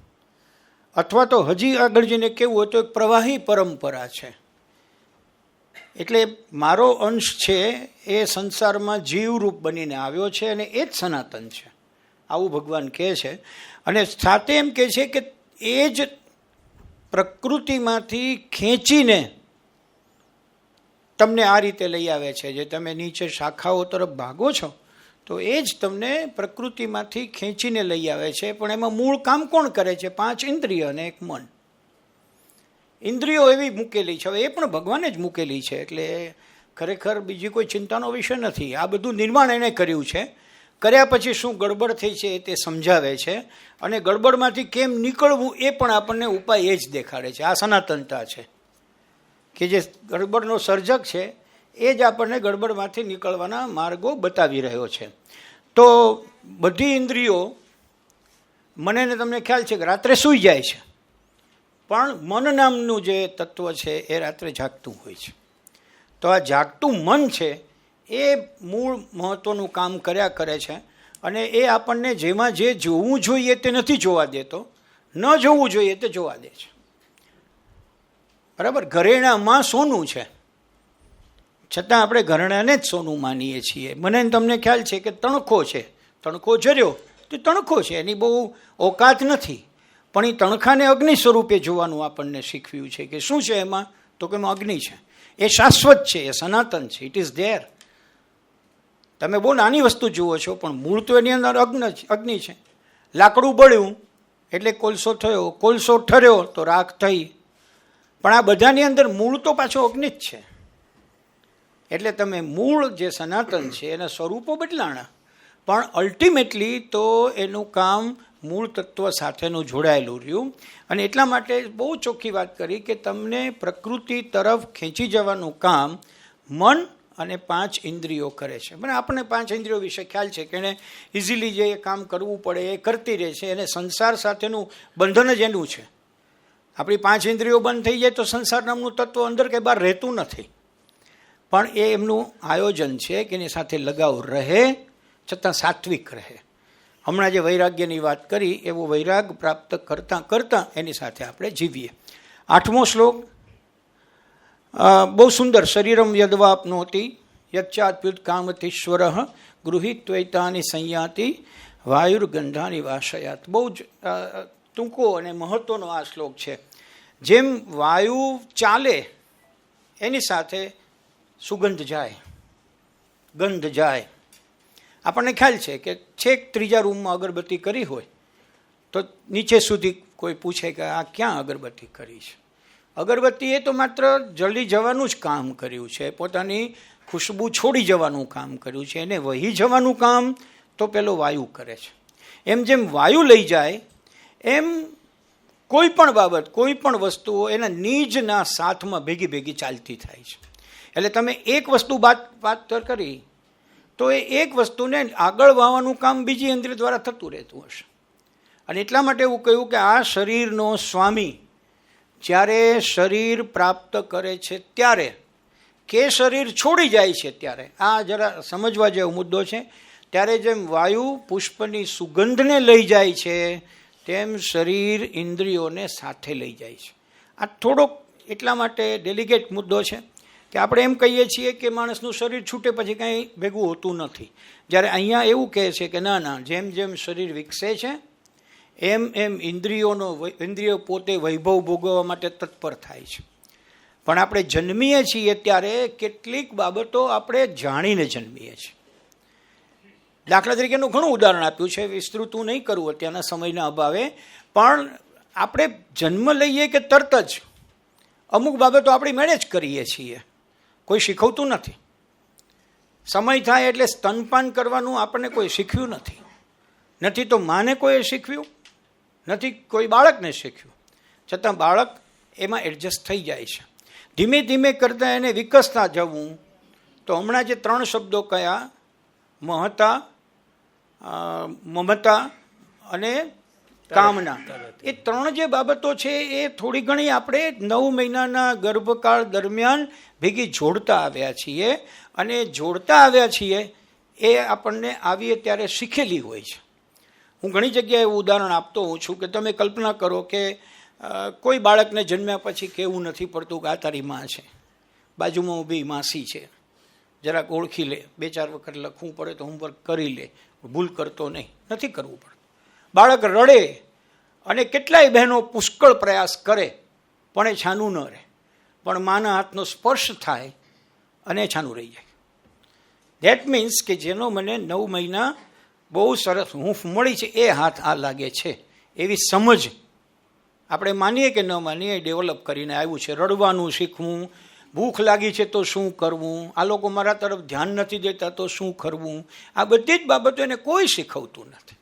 અથવા તો હજી આગળ જઈને કેવું હોય તો એક પ્રવાહી પરંપરા છે. એટલે મારો અંશ છે એ સંસારમાં જીવરૂપ બનીને આવ્યો છે અને એ જ સનાતન છે, આવું ભગવાન કહે છે. અને સાથે એમ કહે છે કે એ જ પ્રકૃતિમાંથી ખેંચીને તમને આ રીતે લઈ આવે છે. જે તમે નીચે શાખાઓ તરફ ભાગો છો તો એ જ તમને પ્રકૃતિમાંથી ખેંચીને લઈ આવે છે. પણ એમાં મૂળ કામ કોણ કરે છે? 5 ઇન્દ્રિય અને 1 મન. ઇન્દ્રિયો એવી મૂકેલી છે, હવે એ પણ ભગવાને જ મૂકેલી છે. એટલે ખરેખર બીજી કોઈ ચિંતાનો વિષય નથી. આ બધું નિર્માણ એણે કર્યું છે. કર્યા પછી શું ગડબડ થઈ છે તે સમજાવે છે, અને ગડબડમાંથી કેમ નીકળવું એ પણ આપણને ઉપાય એ જ દેખાડે છે. આ સનાતનતા છે કે જે ગડબડનો સર્જક છે એ જ આપણને ગડબડમાંથી નીકળવાના માર્ગો બતાવી રહ્યો છે. તો બધી ઇન્દ્રિયો, મને ને તમને ખ્યાલ છે કે રાત્રે સૂઈ જાય છે, પણ મન નામનું જે તત્વ છે એ રાત્રે જાગતું હોય છે. તો આ જાગતું મન છે એ મૂળ મહત્ત્વનું કામ કર્યા કરે છે, અને એ આપણને જેમાં જે જોવું જોઈએ તે નથી જોવા દેતો, ન જોવું જોઈએ તે જોવા દે છે. બરાબર? ઘરેણામાં સોનું છે, છતાં આપણે ઘરેણાને જ સોનું માનીએ છીએ. મને તમને ખ્યાલ છે કે તણખો છે, તણખો જર્યો તો તણખો છે, એની બહુ ઓકાત નથી. પણ એ તણખાને અગ્નિ સ્વરૂપે જોવાનું આપણને શીખવ્યું છે કે શું છે એમાં, તો કે એમાં અગ્નિ છે. એ શાશ્વત છે, એ સનાતન છે, ઇટ ઇઝ ધેર. તમે બહુ નાની વસ્તુ જુઓ છો, પણ મૂળ તો એની અંદર અગ્નિ છે. લાકડું બળ્યું એટલે કોલસો થયો, કોલસો ઠર્યો તો રાખ થઈ. પણ આ બધાની અંદર મૂળ તો પાછો અગ્નિ જ છે. એટલે તમે મૂળ જે સનાતન છે એના સ્વરૂપો બદલાણા, પણ અલ્ટિમેટલી તો એનું કામ મૂળ તત્વ સાથેનું જોડાયેલું રહ્યું. અને એટલા માટે બહુ ચોખ્ખી વાત કરી કે તમને પ્રકૃતિ તરફ ખેંચી જવાનું કામ મન અને 5 ઇન્દ્રિયો કરે છે. મને આપણને 5 ઇન્દ્રિયો વિશે ખ્યાલ છે કે એને ઇઝીલી જે કામ કરવું પડે એ કરતી રહે છે. એને સંસાર સાથેનું બંધન જ એનું છે. આપણી 5 ઇન્દ્રિયો બંધ થઈ જાય તો સંસાર નામનું તત્વ અંદર કે બહાર રહેતું નથી. પણ એ એમનું આયોજન છે કે એની સાથે લગાવ રહે, છતાં સાત્વિક રહે. હમણાં જે વૈરાગ્યની વાત કરી એવો વૈરાગ પ્રાપ્ત કરતાં કરતાં એની સાથે આપણે જીવીએ. 8મો શ્લોક બહુ સુંદર. શરીરમ યદવાપનોતિ યચ્ચાપ્યુત કામતીશ્વર ગૃહિત્વૈતાની સંયાતિ વાયુર્ગંધાની વાસયાત. બહુ જ ટૂંકો અને મહત્વનો આ શ્લોક છે. જેમ વાયુ ચાલે એની સાથે સુગંધ જાય, ગંધ જાય. આપણને ખ્યાલ છે કે છેક ત્રીજા રૂમમાં અગરબત્તી કરી હોય તો નીચે સુધી કોઈ પૂછે કે આ ક્યાં અગરબત્તી કરી છે. અગરબત્તીએ તો માત્ર જલ્દી જવાનું જ કામ કર્યું છે, પોતાની ખુશ્બુ છોડી જવાનું કામ કર્યું છે, એને વહી જવાનું કામ તો પેલો વાયુ કરે છે. એમ જેમ વાયુ લઈ જાય એમ કોઈ પણ બાબત, કોઈ પણ વસ્તુઓ એના નિજના સાથમાં ભેગી ભેગી ચાલતી થાય છે. એટલે તમે એક વસ્તુ વાત કરી તો એ એક વસ્તુને આગળ વાવવાનું કામ બીજી ઇન્દ્રિય દ્વારા થતું રહેતું હશે. અને એટલા માટે એવું કહ્યું કે આ શરીરનો સ્વામી જ્યારે શરીર પ્રાપ્ત કરે છે ત્યારે કે શરીર છોડી જાય છે ત્યારે, આ જરા સમજવા જેવો મુદ્દો છે. ત્યારે જેમ વાયુ પુષ્પની સુગંધને લઈ જાય છે તેમ શરીર ઇન્દ્રિયોને સાથે લઈ જાય છે. આ થોડોક એટલા માટે ડેલિકેટ મુદ્દો છે કે આપણે એમ કહીએ છીએ કે માણસનું શરીર છૂટે પછી કાંઈ ભેગું હોતું નથી. જ્યારે અહીંયા એવું કહે છે કે ના ના, જેમ જેમ શરીર વિકસે છે એમ એમ ઇન્દ્રિયો પોતે વૈભવ ભોગવવા માટે તત્પર થાય છે. પણ આપણે જન્મીએ છીએ ત્યારે કેટલીક બાબતો આપણે જાણીને જન્મીએ છીએ. દાખલા તરીકેનું ઘણું ઉદાહરણ આપ્યું છે, વિસ્તૃત હું નહીં કરું અત્યારના સમયના અભાવે. પણ આપણે જન્મ લઈએ કે તરત જ અમુક બાબતો આપણી મેળે જ કરીએ છીએ, કોઈ શીખવતું નથી. સમય થાય એટલે સ્તનપાન કરવાનું આપણને કોઈ શીખ્યું નથી, નથી તો માને કોઈએ શીખવ્યું, નથી કોઈ બાળકને શીખ્યું. છતાં બાળક એમાં એડજસ્ટ થઈ જાય છે. ધીમે ધીમે કરતાં એને વિકસતા જવું. તો હમણાં જે 3 શબ્દો કયા, મહતા, મમતા અને કામના, એ 3 જે બાબતો છે એ થોડી ઘણી આપણે 9 મહિનાના ગર્ભકાળ દરમિયાન ભેગી જોડતા આવ્યા છીએ. અને જોડતા આવ્યા છીએ એ આપણને આવીએ ત્યારે શીખેલી હોય છે. હું ઘણી જગ્યાએ એવું ઉદાહરણ આપતો હોઉં છું કે તમે કલ્પના કરો કે કોઈ બાળકને જન્મ્યા પછી કહેવું નથી પડતું કે આ તારી માં છે, બાજુમાં ઊભી માસી છે, જરાક ઓળખી લે, 2-4 વખત લખવું પડે તો હોમવર્ક કરી લે, ભૂલ કરતો નહીં, નથી કરવું પડતું. બાળક રડે અને કેટલાય બહેનો પુષ્કળ પ્રયાસ કરે પણ એ છાનું ન રહે. પણ માના હાથનો સ્પર્શ થાય અને છાનું રહી જાય. ધેટ મીન્સ કે જેનો મને 9 મહિના બહુ સરસ હૂંફ મળી છે એ હાથ આ લાગે છે, એવી સમજ આપણે માનીએ કે ન માનીએ ડેવલપ કરીને આવ્યું છે. રડવાનું શીખવું, ભૂખ લાગી છે તો શું કરવું, આ લોકો મારા તરફ ધ્યાન નથી દેતા તો શું કરવું, આ બધી જ બાબતો એને કોઈ શીખવતું નથી.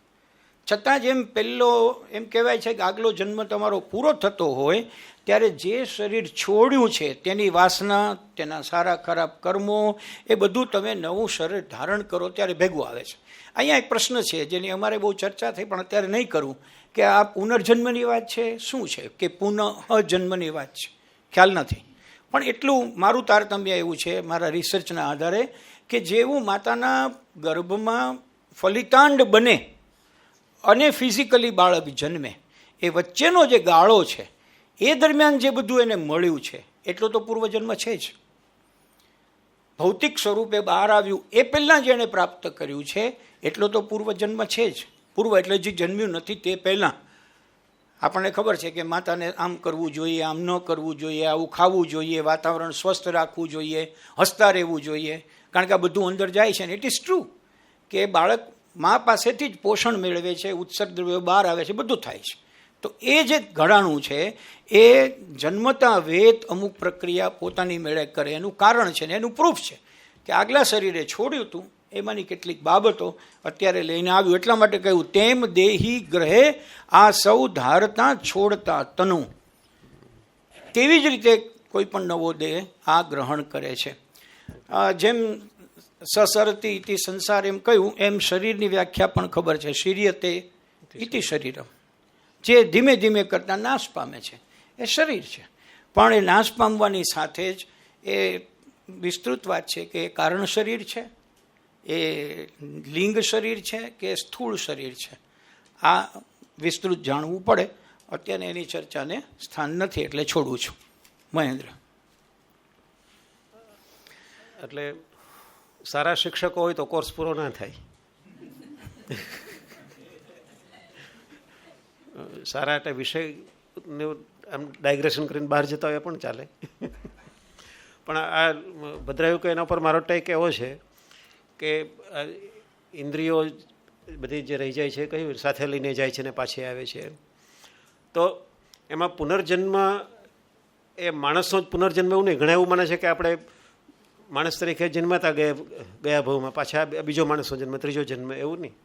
છતાં જેમ પહેલો એમ કહેવાય છે કે આગલો જન્મ તમારો પૂરો થતો હોય ત્યારે જે શરીર છોડ્યું છે તેની વાસના, તેના સારા ખરાબ કર્મો, એ બધું તમે નવું શરીર ધારણ કરો ત્યારે ભેગું આવે છે. અહીંયા એક પ્રશ્ન છે જેની અમારે બહુ ચર્ચા થઈ પણ અત્યારે નહીં કરું કે આ પુનર્જન્મની વાત છે શું છે કે પુનઃ જન્મની વાત છે, ખ્યાલ નથી. પણ એટલું મારું તારતમ્ય એવું છે મારા રિસર્ચના આધારે કે જેવું માતાના ગર્ભમાં ફલિતાંડ બને અને ફિઝિકલી બાળક જન્મે એ વચ્ચેનો જે ગાળો છે એ દરમિયાન જે બધું એને મળ્યું છે એટલો તો પૂર્વજન્મ છે જ. ભૌતિક સ્વરૂપે બહાર આવ્યું એ પહેલાં જેણે પ્રાપ્ત કર્યું છે એટલો તો પૂર્વજન્મ છે જ. પૂર્વ એટલે જે જન્મ્યું નથી તે પહેલાં. આપણને ખબર છે કે માતાને આમ કરવું જોઈએ, આમ ન કરવું જોઈએ, આવું ખાવું જોઈએ, વાતાવરણ સ્વસ્થ રાખવું જોઈએ, હસતા રહેવું જોઈએ, કારણ કે આ બધું અંદર જાય છે. ને ઇટ ઇઝ ટ્રુ કે બાળક મા પાસેથી જ પોષણ મેળવે છે, ઉત્સર્ગ દ્રવ્યો બહાર આવે છે, બધું થાય છે. તો એ જે ઘડાણું છે એ જન્મતા વેત અમુક પ્રક્રિયા પોતાની મેળે કરે એનું કારણ છે ને એનું પ્રૂફ છે કે આગલા શરીરે છોડ્યું હતું એમાંની કેટલીક બાબતો અત્યારે લઈને આવ્યું. એટલા માટે કહ્યું તેમ દેહી ગ્રહે આ સૌ ધારતા છોડતા તનુ. તેવી જ રીતે કોઈ પણ નવો દેહ આ ગ્રહણ કરે છે. જેમ સસરતી ઇતિ સંસાર એમ કહ્યું એમ શરીરની વ્યાખ્યા પણ ખબર છે. શિર્યતે ઇતિ શરીરમ, જે ધીમે ધીમે કરતાં નાશ પામે છે એ શરીર છે. પણ એ નાશ પામવાની સાથે જ એ વિસ્તૃત વાત છે કે એ કારણ શરીર છે, એ લિંગ શરીર છે કે સ્થૂળ શરીર છે. આ વિસ્તૃત જાણવું પડે. અત્યારે એની ચર્ચાને સ્થાન નથી એટલે છોડું છું. મહેન્દ્ર. એટલે સારા શિક્ષકો હોય તો કોર્સ પૂરો ના થાય. સારા એટલે વિષયને આમ ડાયગ્રેશન કરીને બહાર જતા હોય પણ ચાલે. પણ આ ભદ્રાયું કે એના ઉપર મારો ટેક એવો છે કે ઇન્દ્રિયો બધી જે રહી જાય છે કઈ સાથે લઈને જાય છે ને પાછી આવે છે, તો એમાં પુનર્જન્મ એ માણસનો જ પુનર્જન્મ એવું નહીં. ઘણા એવું માને છે કે આપણે માણસ તરીકે જન્મતા ગયા ભાવમાં પાછા બીજો માણસનો જન્મ, ત્રીજો જન્મ, એવું નહીં.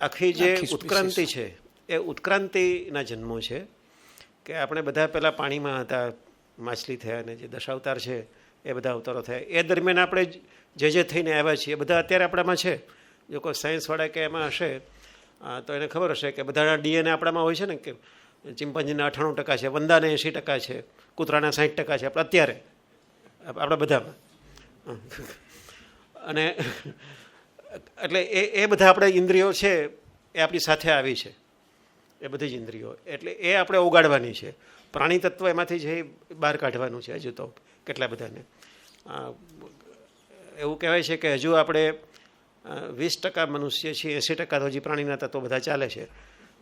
આખી જે ઉત્ક્રાંતિ છે એ ઉત્ક્રાંતિના જન્મો છે કે આપણે બધા પહેલાં પાણીમાં હતા, માછલી થયા, અને જે દશાવતાર છે એ બધા અવતારો થયા. એ દરમિયાન આપણે જે થઈને આવ્યા છીએ બધા અત્યારે આપણામાં છે. જો કોઈ સાયન્સવાળા કે એમાં હશે તો એને ખબર હશે કે બધાના ડીએનએ આપણામાં હોય છે ને, કે ચિમ્પાન્જીના 98% છે, વંદાને 80% છે, કૂતરાના 60% છે આપણે અત્યારે આપણા બધામાં. અને એટલે એ બધા આપણે ઇન્દ્રિયો છે એ આપણી સાથે આવી છે, એ બધી જ ઇન્દ્રિયો. એટલે એ આપણે ઓગાળવાની છે. પ્રાણી તત્વ એમાંથી જે બહાર કાઢવાનું છે હજુ તો કેટલા બધાને. એવું કહેવાય છે કે હજુ આપણે 20% મનુષ્ય છીએ, 80% તો હજી પ્રાણીના તત્વો બધા ચાલે છે.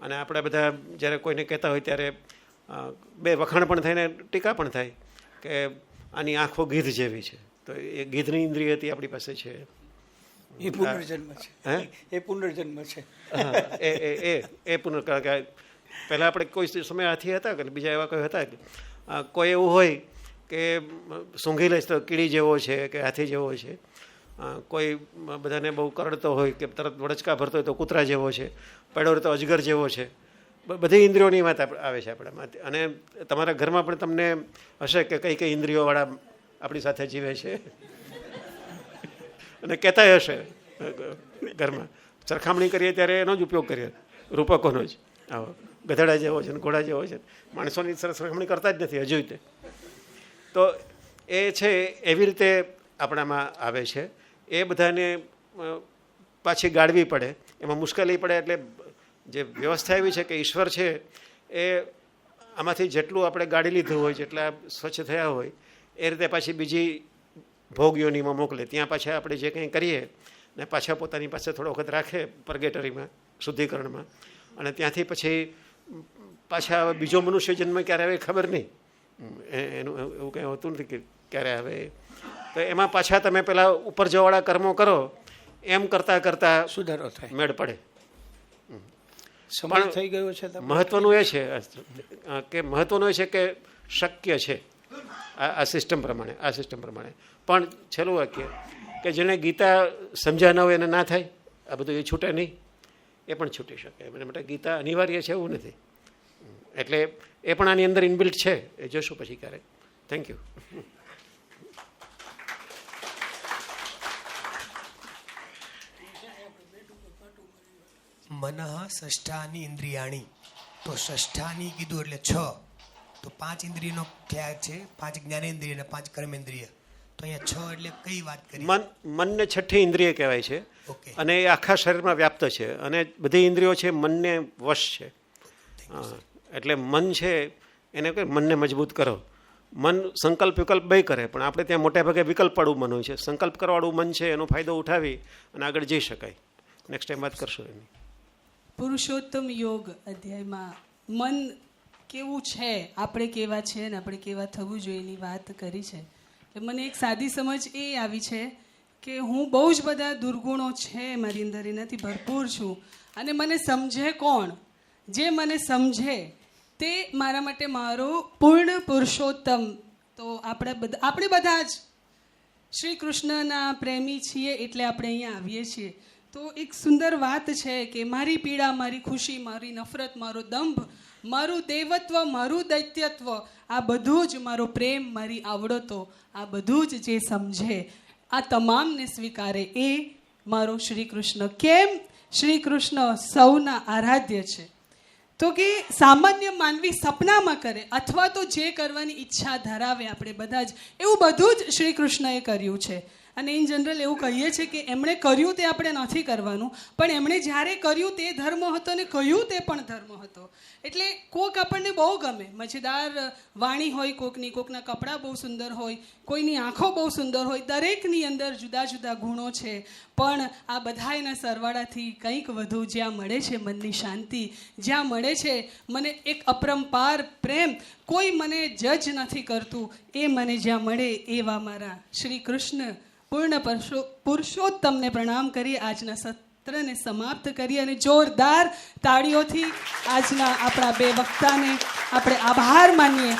અને આપણે બધા જ્યારે કોઈને કહેતા હોય ત્યારે બે વખાણ પણ થાય ને ટીકા પણ થાય કે આની આંખો ગીધ જેવી છે. તો એ ગીધની ઇન્દ્રિય હતી આપણી પાસે છે. એ પુનર્જન્મ છે. એ પુનર્જન્મ છે. એ પહેલાં આપણે કોઈ સમય હાથી હતા કે બીજા એવા કોઈ હતા કે કોઈ એવું હોય કે સૂંઘી લઈશ તો કીડી જેવો છે કે હાથી જેવો છે, કોઈ બધાને બહુ કરડતો હોય કે તરત વડચકા ભરતો હોય તો કૂતરા જેવો છે, પડ્યો તો અજગર જેવો છે. બધી ઇન્દ્રિયોની વાત આવે છે આપણામાં. અને તમારા ઘરમાં પણ તમને હશે કે કઈ કઈ ઇન્દ્રિયોવાળા આપણી સાથે જીવે છે અને કહેતાય હશે ઘરમાં. સરખામણી કરીએ ત્યારે એનો જ ઉપયોગ કરીએ, રૂપકોનો જ. આવો ગધેડા જેવો છે ને ઘોડા જેવો છે, માણસોની સરખામણી કરતા જ નથી હજુ તે. તો એ છે એવી રીતે આપણામાં આવે છે. એ બધાને પાછી ગાળવી પડે, એમાં મુશ્કેલી પડે. એટલે જે વ્યવસ્થા એવી છે કે ઈશ્વર છે એ આમાંથી જેટલું આપણે ગાળી લીધું હોય, જેટલા સ્વચ્છ થયા હોય, એ રીતે પાછી બીજી ભોગયોનીમાં મોકલે. ત્યાં પાછા આપણે જે કંઈ કરીએ ને પાછા પોતાની પાસે થોડો વખત રાખે પર્ગેટરીમાં, શુદ્ધિકરણમાં, અને ત્યાંથી પછી પાછા બીજો મનુષ્ય જન્મ ક્યારે આવે ખબર નહીં. એનું એવું કંઈ હોતું નથી કે ક્યારે આવે. તો એમાં પાછા તમે પેલા ઉપર જવાવાળા કર્મો કરો, એમ કરતાં કરતાં સુધારો થાય, મેળ પડે. પણ થઈ ગયો છે. મહત્વનું એ છે કે શક્ય છે આ સિસ્ટમ પ્રમાણે. પણ છેલ્લું વાક્ય કે જેણે ગીતા સમજ્યા ન હોય એને ના થાય, આ બધું એ છૂટે નહીં, એ પણ છૂટી શકે. મને માટે ગીતા અનિવાર્ય છે એવું નથી. એટલે એ પણ આની અંદર ઇનબિલ્ટ છે, એ જોશું પછી ક્યારેક. Thank you. મનઃ ષષ્ઠાની ઇન્દ્રિયાણી. તો ષષ્ઠાની કીધું એટલે 6. તો 5 ઇન્દ્રિયનો ખ્યાલ છે, 5 જ્ઞાનેન્દ્રિય અને 5 કર્મેન્દ્રિય. તો અહીંયા 6 એટલે કઈ વાત કરી? મનને છઠ્ઠી ઇન્દ્રિય કહેવાય છે. અને એ આખા શરીરમાં વ્યાપ્ત છે, અને બધી ઇન્દ્રિયો છે મનને વશ છે. એટલે મન છે એને કહે મનને મજબૂત કરો. મન સંકલ્પ વિકલ્પ બે કરે, પણ આપણે ત્યાં મોટા ભાગે વિકલ્પવાળું મન હોય છે. સંકલ્પ કરવાળું મન છે એનો ફાયદો ઉઠાવી અને આગળ જઈ શકાય. નેક્સ્ટ ટાઈમ વાત કરશું એની. પુરુષોત્તમ યોગ અધ્યાયમાં મન કેવું છે, આપણે કેવા છે ને આપણે કેવા થવું જોઈએ એની વાત કરી છે. મને એક સાદી સમજ એ આવી છે કે હું બહુ જ બધા દુર્ગુણો છે મારી અંદર, એનાથી ભરપૂર છું. અને મને સમજે કોણ? જે મને સમજે તે મારા માટે મારો પૂર્ણ પુરુષોત્તમ. તો આપણે બધા જ શ્રી કૃષ્ણના પ્રેમી છીએ, એટલે આપણે અહીંયા આવીએ છીએ. તો એક સુંદર વાત છે કે મારી પીડા, મારી ખુશી, મારી નફરત, મારો દંભ, મારું દેવત્વ, મારું દૈત્યત્વ, આ બધું જ, મારો પ્રેમ, મારી આવડતો, આ બધું જ જે સમજે, આ તમામને સ્વીકારે, એ મારો શ્રી કૃષ્ણ. કેમ શ્રી કૃષ્ણ સૌના આરાધ્ય છે? તો કે સામાન્ય માનવી સપનામાં કરે અથવા તો જે કરવાની ઈચ્છા ધરાવે આપણે બધા જ, એવું બધું જ શ્રી કૃષ્ણએ કર્યું છે. અને ઇન જનરલ એવું કહીએ છીએ કે એમણે કર્યું તે આપણે નથી કરવાનું, પણ એમણે જ્યારે કર્યું તે ધર્મ હતો ને કહ્યું તે પણ ધર્મ હતો. એટલે કોક આપણને બહુ ગમે, મજેદાર વાણી હોય કોકની, કોકના કપડાં બહુ સુંદર હોય, કોઈની આંખો બહુ સુંદર હોય, દરેકની અંદર જુદા જુદા ગુણો છે. પણ આ બધાયના સરવાળાથી કંઈક વધુ જ્યાં મળે છે મનની શાંતિ, જ્યાં મળે છે મને એક અપરંપાર પ્રેમ, કોઈ મને જજ નથી કરતું, એ મને જ્યાં મળે એવા મારા શ્રી કૃષ્ણ પૂર્ણ પુરુષોત્તમને પ્રણામ કરી આજના સત્રને સમાપ્ત કરી અને જોરદાર તાળીઓથી આજના આપણા બે વક્તાને આપણે આભાર માનીએ.